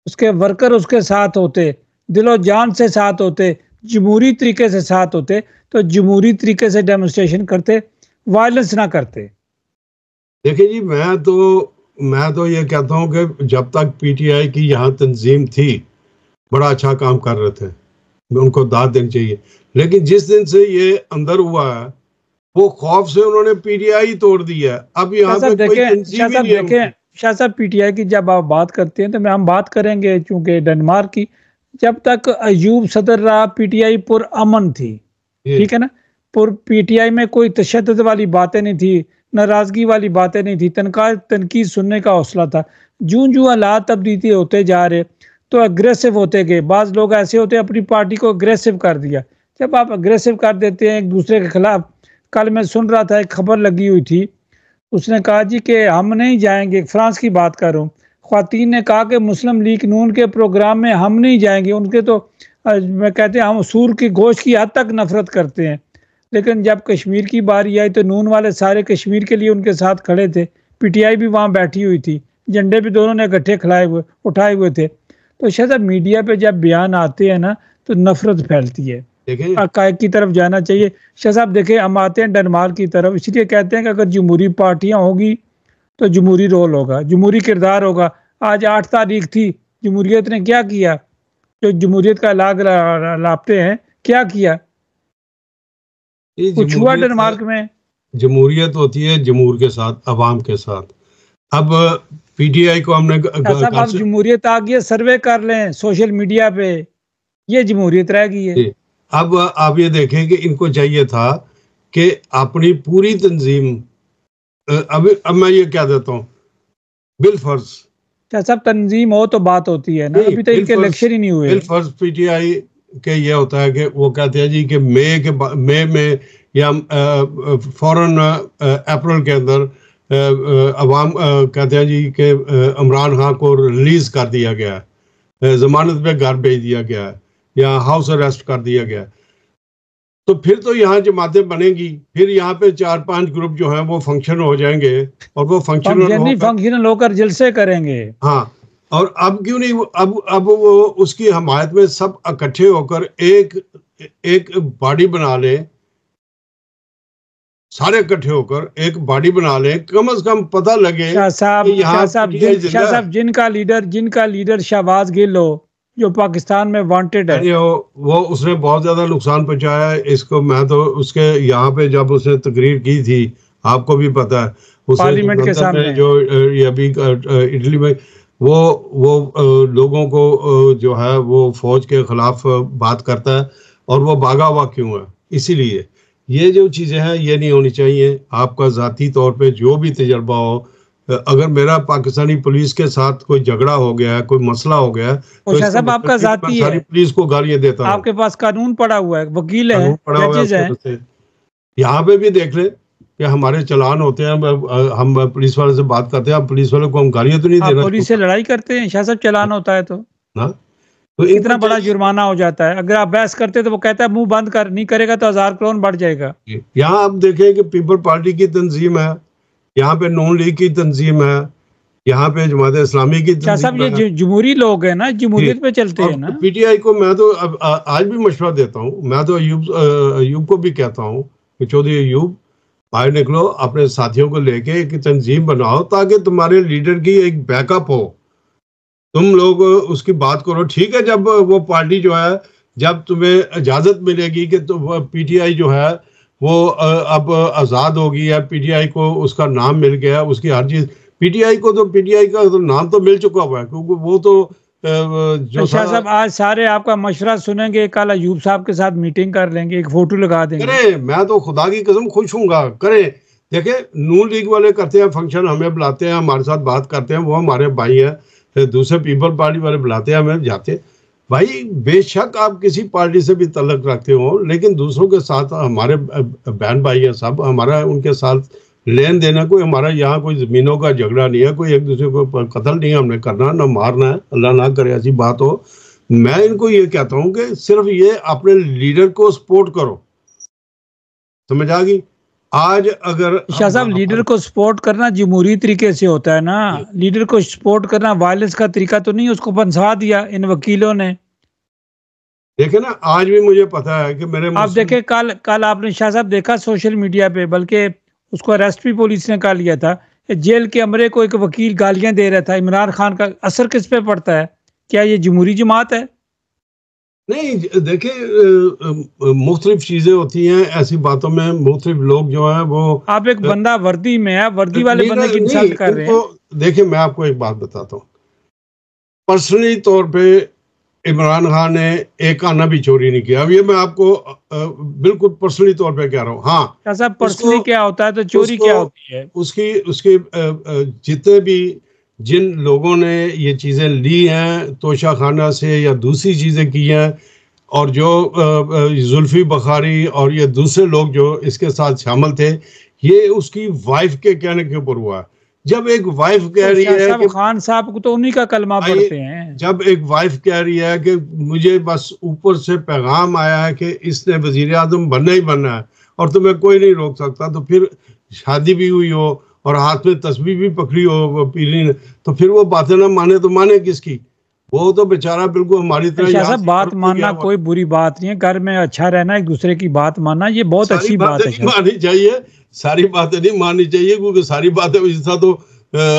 उसके वर्कर उसके साथ होते, दिलो जान से साथ होते, जमहूरी तरीके से साथ होते, तो जमहूरी तरीके से डेमोन्स्ट्रेशन करते, वायलेंस ना करते। देखिए जी मैं तो ये कहता हूँ कि जब तक PTI की यहाँ तंजीम थी बड़ा अच्छा काम कर रहे थे, उनको दाद देनी चाहिए। लेकिन जिस दिन से ये अंदर हुआ है वो खौफ से उन्होंने PTI तोड़ दी है। अब यहाँ पे कोई तंजीम ही नहीं है। शाह साहब PTI की जब आप बात करते हैं तो हम बात करेंगे चूंकि डेनमार्क की, जब तक अयूब सदर रहा PTI पुर अमन थी, ठीक है ना। PTI में कोई तशद्दुद वाली बातें नहीं थी, नाराजगी वाली बातें नहीं थी, तनकीद सुनने का हौसला था। जूं जूं हालात तब्दीली होते जा रहे तो अग्रेसिव होते गए। बाज़ लोग ऐसे होते हैं अपनी पार्टी को अग्रेसिव कर दिया। जब आप अग्रेसिव कर देते हैं एक दूसरे के खिलाफ, कल मैं सुन रहा था एक खबर लगी हुई थी, उसने कहा जी कि हम नहीं जाएंगे, फ्रांस की बात कर रहा हूँ, ख्वातीन ने कहा कि मुस्लिम लीग नून के प्रोग्राम में हम नहीं जाएंगे। उनके तो मैं कहते हैं हम सूर की गोश्त की हद तक नफरत करते हैं। लेकिन जब कश्मीर की बारी आई तो नून वाले सारे कश्मीर के लिए उनके साथ खड़े थे, PTI भी वहाँ बैठी हुई थी, झंडे भी दोनों ने इकट्ठे उठाए हुए थे। तो शायद मीडिया पे जब बयान आते हैं ना तो नफरत फैलती है, अकायद की तरफ जाना चाहिए। शाह साहब देखिए हम आते हैं डेनमार्क की तरफ, इसलिए कहते हैं कि अगर जमहूरी पार्टियां होगी तो जमहूरी रोल होगा, जमहूरी किरदार होगा। आज 8 तारीख थी, जमहूरियत ने क्या किया? जो जमहूरियत का लाग लापते हैं, क्या किया? कुछ हुआ डेनमार्क में? जमहूरियत होती है जमहूर के साथ, अवाम के साथ। अब PTI को हमने अब जमहूरियत आ गई है, सर्वे कर लें सोशल मीडिया पे, ये जमहूरियत रह गई है। अब आप ये देखें कि इनको चाहिए था कि अपनी पूरी तंजीम, अब मैं ये क्या देता हूँ, बिलफर्ज सब तंजीम हो तो बात होती है ना, अभी तो इनके इलेक्शन ही नहीं हुए। बिलफर्ज PTI के ये होता है कि वो कहते हैं जी कि मई में या फौरन अप्रैल के अंदर अवाम कहते हैं जी कि इमरान खान को रिलीज कर दिया गया है, जमानत पे घर भेज दिया गया है या हाउस अरेस्ट कर दिया गया। तो फिर तो यहाँ जमातें बनेगी, फिर यहाँ पे 4-5 ग्रुप जो हैं वो फंक्शन हो जाएंगे और वो फंक्शनल होकर जलसे करेंगे। हाँ, और अब क्यों नहीं, अब वो उसकी हमायत में सब इकट्ठे होकर एक बॉडी बना ले सारे इकट्ठे होकर एक बॉडी बना लें, कम से कम पता लगे शाह साहब जिनका लीडर शहबाज गिल हो, जो पाकिस्तान में वांटेड है, वो उसने बहुत ज्यादा नुकसान पहुंचाया है इसको। मैं तो उसके यहाँ पे जब उसने तकरीर की थी, आपको भी पता है, पार्लियामेंट के सामने जो ये अभी इटली में वो लोगों को जो है वो फौज के खिलाफ बात करता है, और वो भागा हुआ क्यों है? इसीलिए ये जो चीजें हैं ये नहीं होनी चाहिए। आपका जाती तौर पे जो भी तजर्बा हो, अगर मेरा पाकिस्तानी पुलिस के साथ कोई झगड़ा हो गया है, कोई मसला हो गया है, तो सब आपका जाती है, पुलिस को गालियां देता है। आपके पास कानून पड़ा हुआ है, वकील है, जजेज है। यहाँ पे भी देख ले कि हमारे चलान होते हैं, हम पुलिस वाले से बात करते हैं, हम पुलिस वाले को हम गालियां तो नहीं देना, पुलिस से लड़ाई करते हैं, शाह साहब चलान होता है तो ना, तो इतना बड़ा जुर्माना हो जाता है। अगर आप बहस करते तो वो कहता है मुंह बंद कर, नहीं करेगा तो 1000 करोड़ बढ़ जाएगा। यहाँ आप देखें कि पीपल पार्टी की तंजीम है, यहाँ पे नून लीग की तंजीम है, यहाँ पे जमात इस्लामी की तंजीम है। ये जमहूरी लोग हैं ना, जमहूरियत पे चलते हैं ना। पीटीआई को मैं तो आज भी मशवरा देता हूँ, मैं तो अयूब को भी कहता हूँ कि चौधरी अयूब, बाहर निकलो, अपने साथियों को लेके एक तंजीम बनाओ ताकि तुम्हारे लीडर की एक बैकअप हो, तुम लोग उसकी बात करो। ठीक है, जब वो पार्टी जो है, जब तुम्हें इजाजत मिलेगी कि तो पीटीआई जो है वो अब आज़ाद होगी, या पीटीआई को उसका नाम मिल गया, उसकी हर चीज़, पीटीआई को तो पीटीआई का तो नाम तो मिल चुका हुआ है, क्योंकि वो तो जो शाह साहब आज सारे आपका मशवरा सुनेंगे, कल अयूब साहब के साथ मीटिंग कर लेंगे, एक फोटो लगा देंगे। करें, मैं तो खुदा की कसम खुश हूँगा, करें। देखे, नून लीग वाले करते हैं फंक्शन, हमें बुलाते हैं, हमारे साथ बात करते हैं, वो हमारे भाई हैं। दूसरे पीपल पार्टी वाले बुलाते हैं, हमें जाते। भाई बेशक आप किसी पार्टी से भी तल्लक रखते हो, लेकिन दूसरों के साथ, हमारे बहन भाई है सब, हमारा उनके साथ लेन देना, कोई हमारा यहाँ कोई जमीनों का झगड़ा नहीं है, कोई एक दूसरे को कत्ल नहीं हमने करना, ना मारना है, अल्लाह ना करे ऐसी बात हो। मैं इनको ये कहता हूँ कि सिर्फ ये अपने लीडर को सपोर्ट करो, समझ आ गई। आज अगर शाह साहब लीडर को सपोर्ट करना जमहूरी तरीके से होता है ना, लीडर को सपोर्ट करना वायलेंस का तरीका तो नहीं। उसको फंसा दिया इन वकीलों ने। देखे ना, आज भी मुझे पता है कि मेरे आप देखे, कल आपने शाह साहब देखा सोशल मीडिया पे, बल्कि उसको अरेस्ट भी पुलिस ने कर लिया था, जेल के अमरे को एक वकील गालियां दे रहा था। इमरान खान का असर किस पे पड़ता है? क्या ये जमहूरी जमात है? नहीं, देखिए मुख्तलिफ चीजें होती हैं ऐसी बातों में, मुख्तलिफ लोग जो हैं वो, आप एक बंदा वर्दी में है, वर्दी वाले बंदे की इंसल्ट कर रहे हैं। देखिए मैं आपको एक बात बताता हूँ, पर्सनली तौर पे इमरान खान ने एक आना भी चोरी नहीं किया। अब ये मैं आपको बिल्कुल पर्सनली तौर पे कह रहा हूँ। हाँ साहब, पर्सनली क्या होता है तो चोरी क्या होती है? उसकी जितने भी जिन लोगों ने ये चीज़ें ली हैं तोशा खाना से या दूसरी चीज़ें की हैं, और जो जुल्फी बुखारी और ये दूसरे लोग जो इसके साथ शामिल थे, ये उसकी वाइफ के कहने के ऊपर हुआ है। जब एक वाइफ कह रही है कि खान साहब को तो उन्हीं का कलमा पढ़ते हैं, जब एक वाइफ कह रही है कि मुझे बस ऊपर से पैगाम आया है कि इसने वजीर आज़म बनना ही बनना है और तुम्हें कोई नहीं रोक सकता, तो फिर शादी भी हुई हो और हाथ में तस्बीह भी पकड़ी हो पीली ने, तो फिर वो बातें ना माने तो माने किसकी? वो तो बेचारा बिल्कुल हमारी तरह। बात मानना कोई बुरी बात नहीं है, घर में अच्छा रहना, एक दूसरे की बात मानना, ये बहुत अच्छी बात है। माननी चाहिए, सारी बातें नहीं माननी चाहिए, क्योंकि सारी बातें तो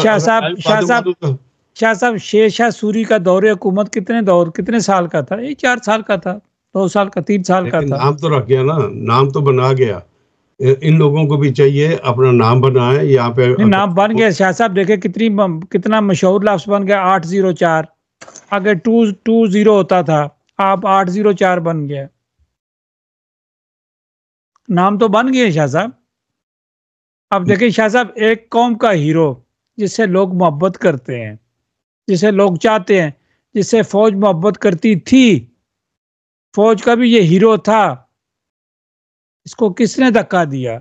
शाह साहब शेर शाह सूरी का दौरे हुकूमत कितने साल का था? ये 4 साल का था, 2 साल का, 3 साल का था। नाम तो रख गया ना, नाम तो बना गया। इन लोगों को भी चाहिए अपना नाम बनाए यहाँ पे। नाम बन गया शाह साहब, देखे कितना मशहूर लफ्ज बन गया 804। अगर 220 होता था, आप 804 बन गया। नाम तो बन गए शाह साहब। अब देखिए शाह साहब, एक कौम का हीरो जिससे लोग मोहब्बत करते हैं, जिसे लोग चाहते हैं, जिससे फौज मोहब्बत करती थी, फौज का भी ये हीरो था, इसको किसने धक्का दिया?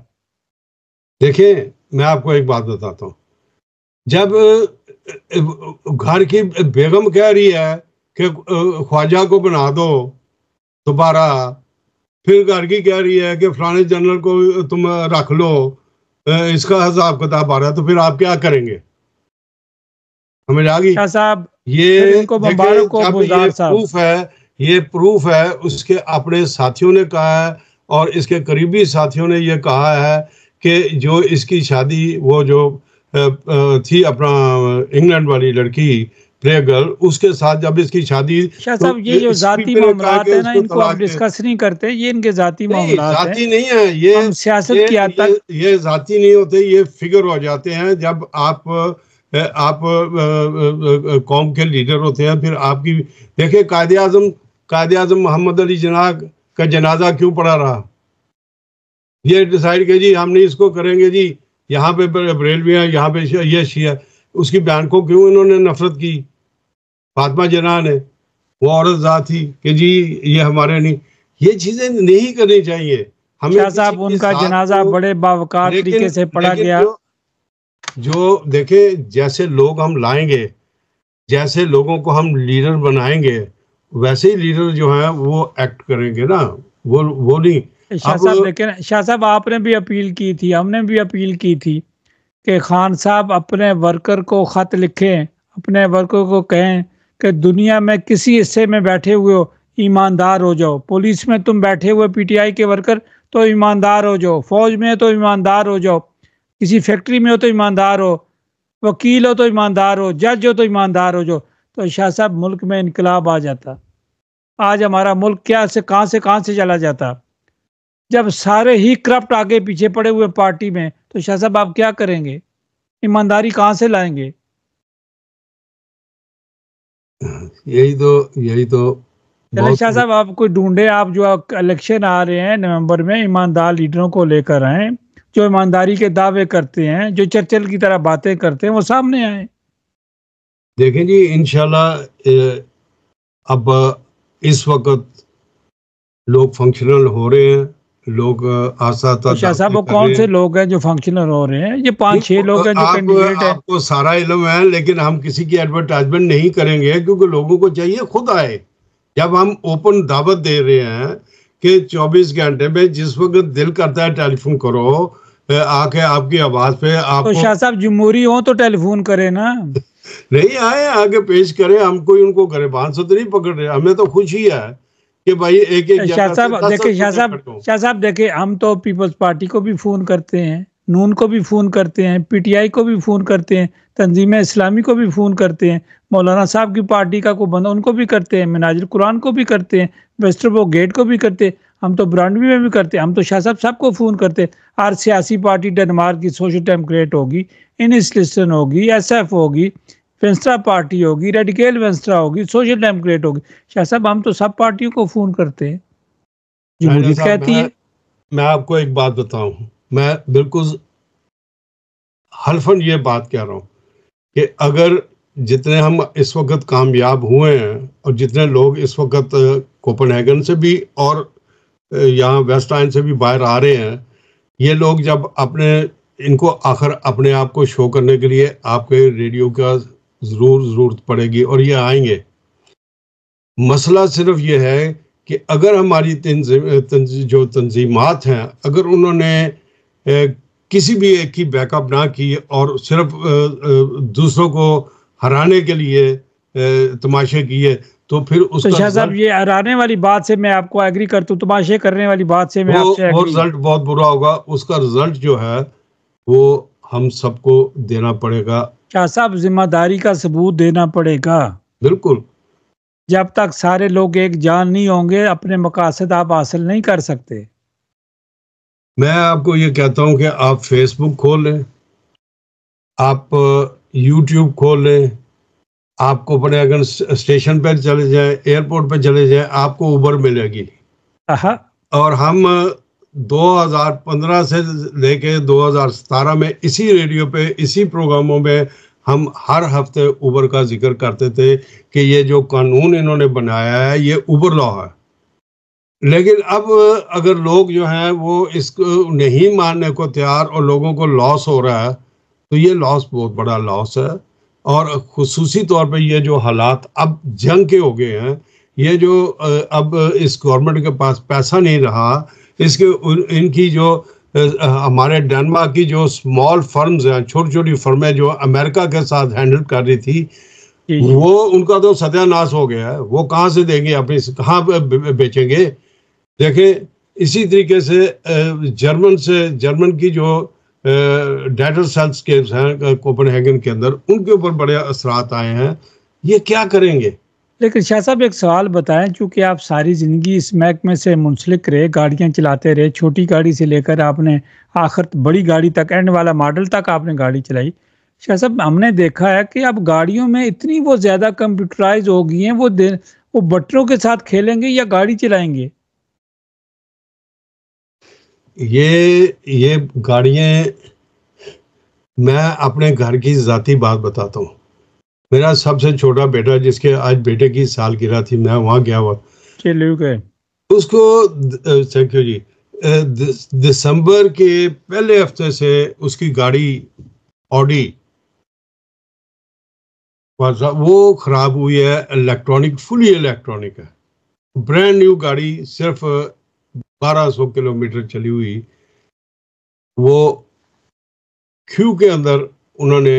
देखिए मैं आपको एक बात बताता हूँ, जब घर की बेगम कह रही है कि ख्वाजा को बना दो दोबारा, फिर घर की कह रही है कि फलाने जनरल को तुम रख लो, इसका हिसाब किताब आ रहा है, तो फिर आप क्या करेंगे? समझ आ गई साहब? ये प्रूफ है, ये प्रूफ है। उसके अपने साथियों ने कहा है और इसके करीबी साथियों ने ये कहा है कि जो इसकी शादी वो जो थी अपना इंग्लैंड वाली लड़की प्ले गर्ल, उसके साथ जब इसकी शादी, शाह तो साहब ये जो जाती मामलात है ना, उसको इनको आप तलाक डिस्कस नहीं करते, ये इनके जाती नहीं, मामलात है। जाती नहीं है ये, हम सियासत की हद तक ये जाती नहीं होते, ये फिगर हो जाते हैं जब आप कौम के लीडर होते हैं। फिर आपकी देखिए कायदे आजम मोहम्मद अली जिन्ना का जनाजा क्यों पड़ा रहा, ये डिसाइड किया जी हम नहीं इसको करेंगे जी, यहाँ पे बरेलवी है, यहाँ पे ये शिया, उसकी बयान को क्यों इन्होंने नफरत की? फातिमा जिन्ना ने, वो औरत जात थी कि जी ये हमारे नहीं, ये चीजें नहीं करनी चाहिए हमें। शाह साहब उनका जनाजा बड़े बावकार तरीके से पढ़ा गया। जो देखे जैसे लोग हम लाएंगे, जैसे लोगों को हम लीडर बनाएंगे, वैसे ही लीडर जो है वो एक्ट करेंगे ना, वो नहीं। शाह साहब लेकिन शाह साहब आपने भी अपील की थी, हमने भी अपील की थी कि खान साहब अपने वर्कर को खत लिखें, अपने वर्कर को कहें कि दुनिया में किसी हिस्से में बैठे हुए हो ईमानदार हो जाओ। पुलिस में तुम बैठे हुए पीटीआई के वर्कर तो ईमानदार हो जाओ, फौज में तो ईमानदार हो जाओ, किसी फैक्ट्री में हो तो ईमानदार हो, वकील हो तो ईमानदार हो, जज हो तो ईमानदार हो जाओ। तो शाह साहब मुल्क में इनकलाब आ जाता। आज हमारा मुल्क क्या से कहाँ से चला जाता जब सारे ही करप्ट आगे पीछे पड़े हुए पार्टी में। तो शाह साहब आप क्या करेंगे, ईमानदारी कहाँ से लाएंगे? यही तो शाह साहब आप कोई ढूंढे, आप जो इलेक्शन आ रहे हैं नवंबर में, ईमानदार लीडरों को लेकर आए जो ईमानदारी के दावे करते हैं, जो चर्चिल की तरह बातें करते हैं, वो सामने आए। देखें जी इंशाल्लाह अब इस वक्त लोग फंक्शनल हो रहे हैं, लोग आस्था। शाह साहब वो कौन से लोग हैं जो फंक्शनल हो रहे हैं? ये 5-6 लोग हैं जो कैंडिडेट है। आपको सारा इल्म है, लेकिन हम किसी की एडवर्टाइजमेंट नहीं करेंगे क्योंकि लोगों को चाहिए खुद आए। जब हम ओपन दावत दे रहे हैं कि 24 घंटे में जिस वक्त दिल करता है टेलीफोन करो, आके आपकी आवाज पे आप। तो शाह साहब जमहूरी हो तो टेलीफोन करे ना। नहीं आए आगे पेश करें, हम कोई उनको गरेबान से तो नहीं पकड़ रहे, हमें तो खुशी है कि भाई एक शाह साहब देखिए, शाह साहब देखिए, हम तो पीपल्स पार्टी को भी फोन करते हैं, नून को भी फोन करते हैं, पीटीआई को भी फोन करते हैं, तंजीम इस्लामी को भी फोन करते हैं, मौलाना साहब की पार्टी का कोई बंदा उनको भी करते हैं, मिनाजुल कुरान को भी करते हैं, वेस्टरबो गेट को भी करते हैं, हम तो ब्रांडवी में भी करते हैं, हम तो शाह साहब सबको फोन करते हैं। हर सियासी पार्टी डेनमार्क की सोशल डेमोक्रेट होगी, इनिस्लिस्टन होगी, SF होगी, वेंस्ट्रा पार्टी होगी, रेडिकल वेंस्ट्रा होगी, सोशल डेमोक्रेट होगी। शाह साहब हम तो सब पार्टियों को फोन करते हैं, जमहूरियत कहती है। मैं आपको एक बात बताऊं, मैं बिल्कुल हल्फन ये बात कह रहा हूं कि अगर जितने हम इस वक्त कामयाब हुए हैं और जितने लोग इस वक्त कोपेनहेगन से भी और यहाँ वेस्ट आइलैंड से भी बाहर आ रहे हैं, ये लोग जब इनको आखिर अपने आप को शो करने के लिए आपके रेडियो का जरूरत पड़ेगी और ये आएंगे। मसला सिर्फ ये है कि अगर हमारी जो तंजीमात हैं, अगर उन्होंने किसी भी एक की बैकअप ना की और सिर्फ दूसरों को हराने के लिए तमाशे किए, तो फिर उसका शाह साहब ये हराने वाली बात से मैं आपको एग्री करता हूँ, तमाशे करने वाली बात से मैं आपसे वो रिजल्ट बहुत बुरा होगा। उसका रिजल्ट जो है वो हम सबको देना पड़ेगा। शाह साहब जिम्मेदारी का सबूत देना पड़ेगा। बिल्कुल, जब तक सारे लोग एक जान नहीं होंगे अपने मकासद आप हासिल नहीं कर सकते। मैं आपको ये कहता हूँ कि आप फेसबुक खोल लें, आप यूट्यूब खोल लें, आप कोपेनहेगन स्टेशन पर चले जाएं, एयरपोर्ट पर चले जाएं, आपको उबर मिलेगी। और हम 2015 से लेके 2017 में इसी रेडियो पे, इसी प्रोग्रामों में हम हर हफ्ते उबर का जिक्र करते थे कि ये जो कानून इन्होंने बनाया है ये उबर लॉ है। लेकिन अब अगर लोग जो हैं वो इसको नहीं मानने को तैयार और लोगों को लॉस हो रहा है, तो ये लॉस बहुत बड़ा लॉस है। और खुसूसी तौर पे ये जो हालात अब जंग के हो गए हैं, ये जो अब इस गवर्नमेंट के पास पैसा नहीं रहा, इनकी जो हमारे डेनमार्क की जो स्मॉल फर्म्स हैं, छोटी छोटी फर्में जो अमेरिका के साथ हैंडल कर रही थी, वो उनका तो सत्यानाश हो गया है। वो कहाँ से देंगे, अपनी कहाँ बेचेंगे? देखें इसी तरीके से जर्मन की जो डेटर सेल्सकेप्स हैं कोपेनहेगन के अंदर, उनके ऊपर बड़े असरात आए हैं। ये क्या करेंगे? लेकिन शाह साहब एक सवाल बताएं, चूंकि आप सारी ज़िंदगी इस महकमे से मुंसलिक रहे, गाड़ियां चलाते रहे, छोटी गाड़ी से लेकर आपने आखिर बड़ी गाड़ी तक, एंड वाला मॉडल तक आपने गाड़ी चलाई। शाह साहब हमने देखा है कि अब गाड़ियों में इतनी वो ज़्यादा कंप्यूटराइज हो गई हैं, वो बटनों के साथ खेलेंगे या गाड़ी चलाएंगे? ये गाड़ियाँ, मैं अपने घर की ज़ाती बात बताता हूँ। मेरा सबसे छोटा बेटा, जिसके आज बेटे की सालगिरह थी, मैं वहाँ गया हुआ, उसको थैंक यू जी, दिसंबर के पहले हफ्ते से उसकी गाड़ी ऑडी वो खराब हुई है। इलेक्ट्रॉनिक, फुली इलेक्ट्रॉनिक है, ब्रांड न्यू गाड़ी, सिर्फ 1200 किलोमीटर चली हुई। वो क्यू के अंदर उन्होंने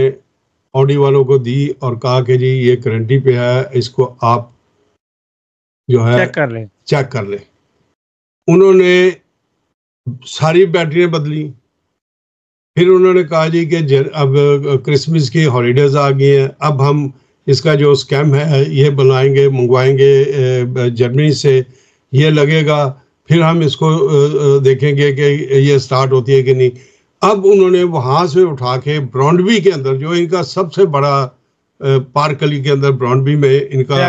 ऑडी वालों को दी और कहा कि जी ये गारंटी पे है, इसको आप जो है चेक कर ले। उन्होंने सारी बैटरियां बदली। फिर उन्होंने कहा जी कि अब क्रिसमस की हॉलीडेज आ गई हैं, अब हम इसका जो स्कैम है ये बनाएंगे, मंगवाएंगे जर्मनी से, ये लगेगा, फिर हम इसको देखेंगे कि ये स्टार्ट होती है कि नहीं। अब उन्होंने वहां से उठा के ब्रॉन्डबी के अंदर, जो इनका सबसे बड़ा पार्कली के अंदर ब्रॉन्डबी में इनका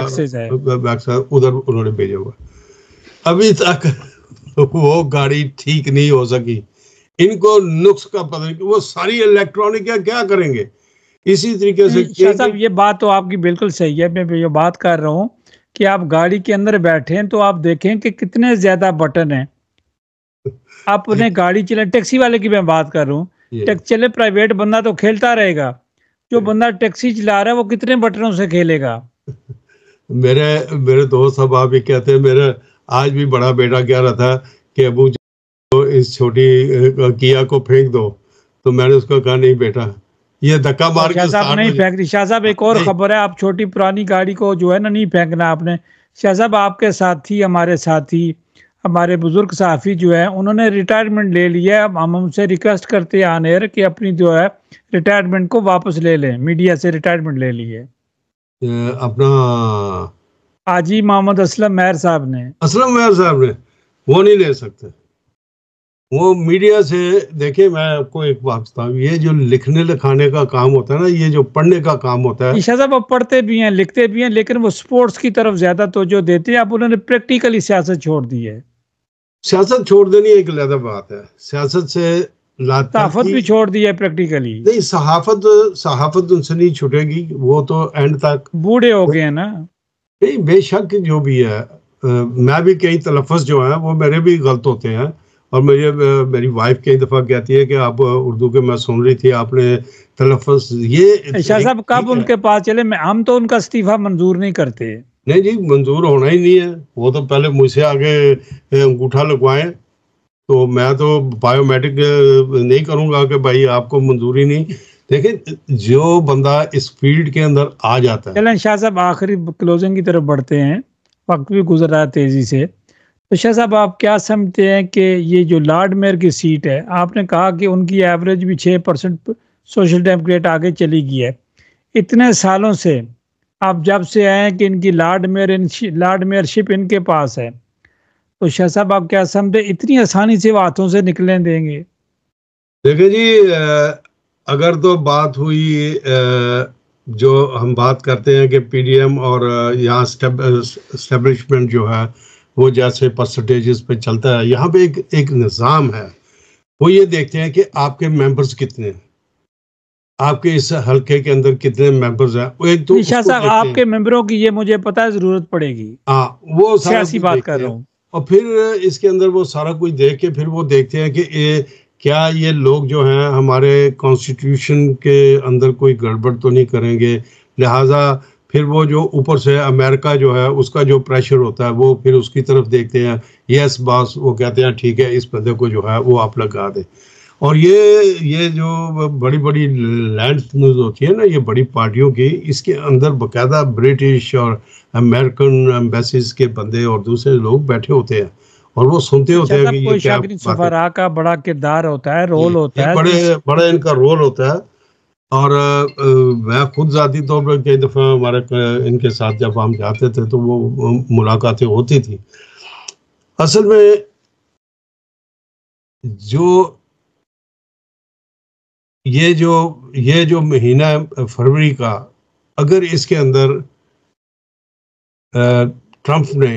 उधर उन्होंने भेजा हुआ। अभी तक वो गाड़ी ठीक नहीं हो सकी। इनको नुक्स का पता नहीं, वो सारी इलेक्ट्रॉनिक है, क्या करेंगे? इसी तरीके से साहब ये बात तो आपकी बिल्कुल सही है। मैं ये बात कर रहा हूँ कि आप गाड़ी के अंदर बैठे हैं तो आप देखें कि कितने ज्यादा बटन हैं। आप उन्हें गाड़ी चले, टैक्सी वाले की मैं बात कर रहा हूँ, चले प्राइवेट बंदा तो खेलता रहेगा, जो बंदा टैक्सी चला रहा है वो कितने बटनों से खेलेगा? मेरे दोस्त सब आप भी कहते हैं, मेरा आज भी बड़ा बेटा कह रहा था कि अबू इस छोटी किया को फेंक दो, तो मैंने उसको कहा नहीं बेटा, ये धक्का मार के साहब नहीं फेंकनी। शाह साहब एक और खबर है, आप छोटी पुरानी गाड़ी को जो है ना नहीं फेंकना आपने। शाह साहब आपके साथी, हमारे साथी, हमारे बुजुर्ग सहाफ़ी जो है, उन्होंने रिटायरमेंट ले लिया है। अब हम उनसे रिक्वेस्ट करते हैं आने कि अपनी जो है रिटायरमेंट को वापस ले लें। मीडिया से रिटायरमेंट ले ली है अपना हाजी मोहम्मद असलम मेहर साहब ने। वो नहीं ले सकते, वो मीडिया से। देखिए मैं आपको एक बात बताऊं, ये जो लिखने लिखाने का काम होता है ना, ये जो पढ़ने का काम होता है, शाह साहब अब पढ़ते भी हैं, लिखते भी हैं, लेकिन वो स्पोर्ट्स की तरफ ज्यादा तवज्जो देते हैं। अब उन्होंने प्रैक्टिकली सियासत छोड़ दी है। सियासत छोड़ देनी एक अलग बात है, सियासत से सहाफत भी छोड़ दी है प्रैक्टिकली। नहीं, सहाफत उनसे नहीं छूटेगी, वो तो एंड तक बूढ़े हो गए हैं ना। नहीं, बेशक जो भी है, मैं भी कई तलफ़्फ़ुज़ जो है वो मेरे भी गलत होते हैं। और मेरी वाइफ कई दफ़ा कहती है कि आप उर्दू के, मैं सुन रही थी आपने तलफ़्फ़ुज़ ये। शाह साहब कब उनके पास चले? हम तो उनका इस्तीफा मंजूर नहीं करते। नहीं जी, मंजूर होना ही नहीं है। वो तो पहले मुझसे आगे अंगूठा लगवाएं, तो मैं तो बायोमेट्रिक नहीं करूंगा कि भाई आपको मंजूरी नहीं। देखिए, जो बंदा इस फील्ड के अंदर आ जाता है। चलें शाह साहब, आखिरी क्लोजिंग की तरफ बढ़ते हैं, वक्त भी गुजर रहा है तेजी से। तो शाह साहब आप क्या समझते हैं कि ये जो लॉर्ड मेयर की सीट है, आपने कहा कि उनकी एवरेज भी 6% सोशल डेमोक्रेट आगे चली गई है। इतने सालों से आप जब से आए हैं कि इनकी लॉर्ड मेयरशिप इनके पास है, तो शाह साहब आप क्या समझते, इतनी आसानी से वो हाथों से निकलने देंगे? देखिए जी, अगर तो बात हुई, जो हम बात करते हैं कि पीडीएम और यहाँ स्टैब्लिशमेंट जो है वो जैसे परसेंटेजेस पे चलता है, यहाँ पे एक निज़ाम है। वो ये देखते हैं कि आपके मेंबर्स कितने हैं, आपके इस हल्के के अंदर कितने मेंबर्स हैं। वो एक तो शाह साहब आपके मेंबरों की ये मुझे पता है जरूरत पड़ेगी। हाँ, वो सियासी बात कर रहा हूँ। और फिर इसके अंदर वो सारा कुछ देख के फिर वो देखते हैं कि क्या ये लोग जो हैं हमारे कॉन्स्टिट्यूशन के अंदर कोई गड़बड़ तो नहीं करेंगे। लिहाजा फिर वो जो ऊपर से अमेरिका जो है उसका जो प्रेशर होता है, वो फिर उसकी तरफ देखते हैं। यस बॉस, वो कहते हैं ठीक है, इस बंदे को जो है वो आप लगा दें। और ये जो बड़ी बड़ी लैंड न्यूज़ होती है ना, ये बड़ी पार्टियों की, इसके अंदर बाकायदा ब्रिटिश और अमेरिकन एम्बेसीज के बंदे और दूसरे लोग बैठे होते हैं और वो सुनते होते हैं कि ये क्या सफरा का बड़ा किरदार होता है, रोल होता है, बड़े इनका रोल होता है। और मैं खुद जाती तौर पर कई दफ़ा हमारे इनके साथ जब हम जाते थे तो वो मुलाकातें होती थी। असल में ये जो महीना है फरवरी का, अगर इसके अंदर ट्रंप ने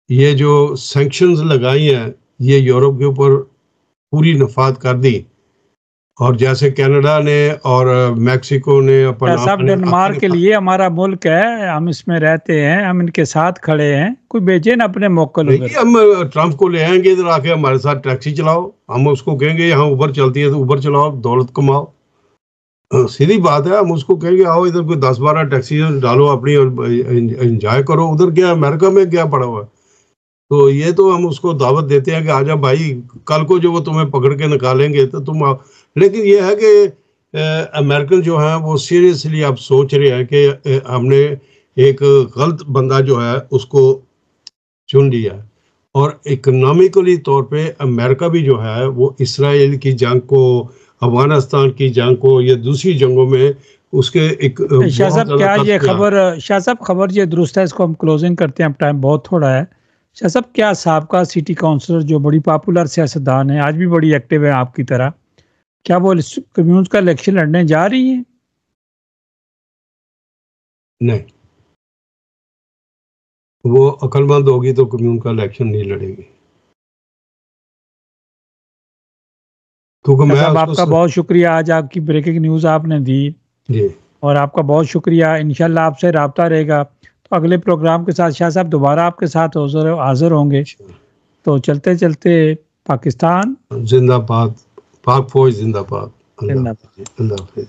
ये जो सैंक्शंस लगाई हैं ये यूरोप के ऊपर पूरी नफाद कर दी, और जैसे कनाडा ने और मेक्सिको ने डेनमार्क के लिए हमारा मुल्क है, हम इसमें रहते हैं, हम इनके साथ खड़े हैं, कोई भेजे ना अपने मौके नहीं, हम ट्रंप को ले आएंगे इधर आके हमारे साथ टैक्सी चलाओ, हम उसको कहेंगे यहाँ उबर चलती है तो उबर चलाओ, दौलत कमाओ, सीधी बात है। हम उसको कहेंगे आओ इधर कोई 10-12 टैक्सी डालो अपनी और एंजॉय करो। उधर क्या अमेरिका में क्या पड़ा हुआ है? तो ये तो हम उसको दावत देते हैं कि आजा भाई, कल को जो वो तुम्हें पकड़ के निकालेंगे तो तुम आओ। लेकिन ये है कि अमेरिकन जो हैं वो सीरियसली अब सोच रहे हैं कि हमने एक गलत बंदा जो है उसको चुन लिया, और इकोनॉमिकली तौर पे अमेरिका भी जो है वो इसराइल की जंग को, अफगानिस्तान की जंग को या दूसरी जंगों में उसके एक शाह साहब क्या ये खबर, शाह साहब खबर ये दुरुस्त है, इसको हम क्लोजिंग करते हैं, अब टाइम बहुत थोड़ा है। शाह साहब क्या साबका सिटी काउंसलर जो बड़ी पॉपुलर सियासतदान है, आज भी बड़ी एक्टिव है आपकी तरह, क्या वो कम्यून्स का इलेक्शन लड़ने जा रही है? नहीं, वो अक्लमंद होगी तो कम्यून का इलेक्शन नहीं लड़ेगी। क्योंकि मैं आपका बहुत शुक्रिया, आज आपकी ब्रेकिंग न्यूज़ आपने दी जी, और आपका बहुत शुक्रिया। इंशाल्लाह आपसे राब्ता रहेगा, तो अगले प्रोग्राम के साथ शाह साहब दोबारा आपके साथ हाजिर होंगे। तो चलते चलते पाकिस्तान जिंदाबाद, पाक फौज जिंदाबाद। अल्लाह हाफिज़।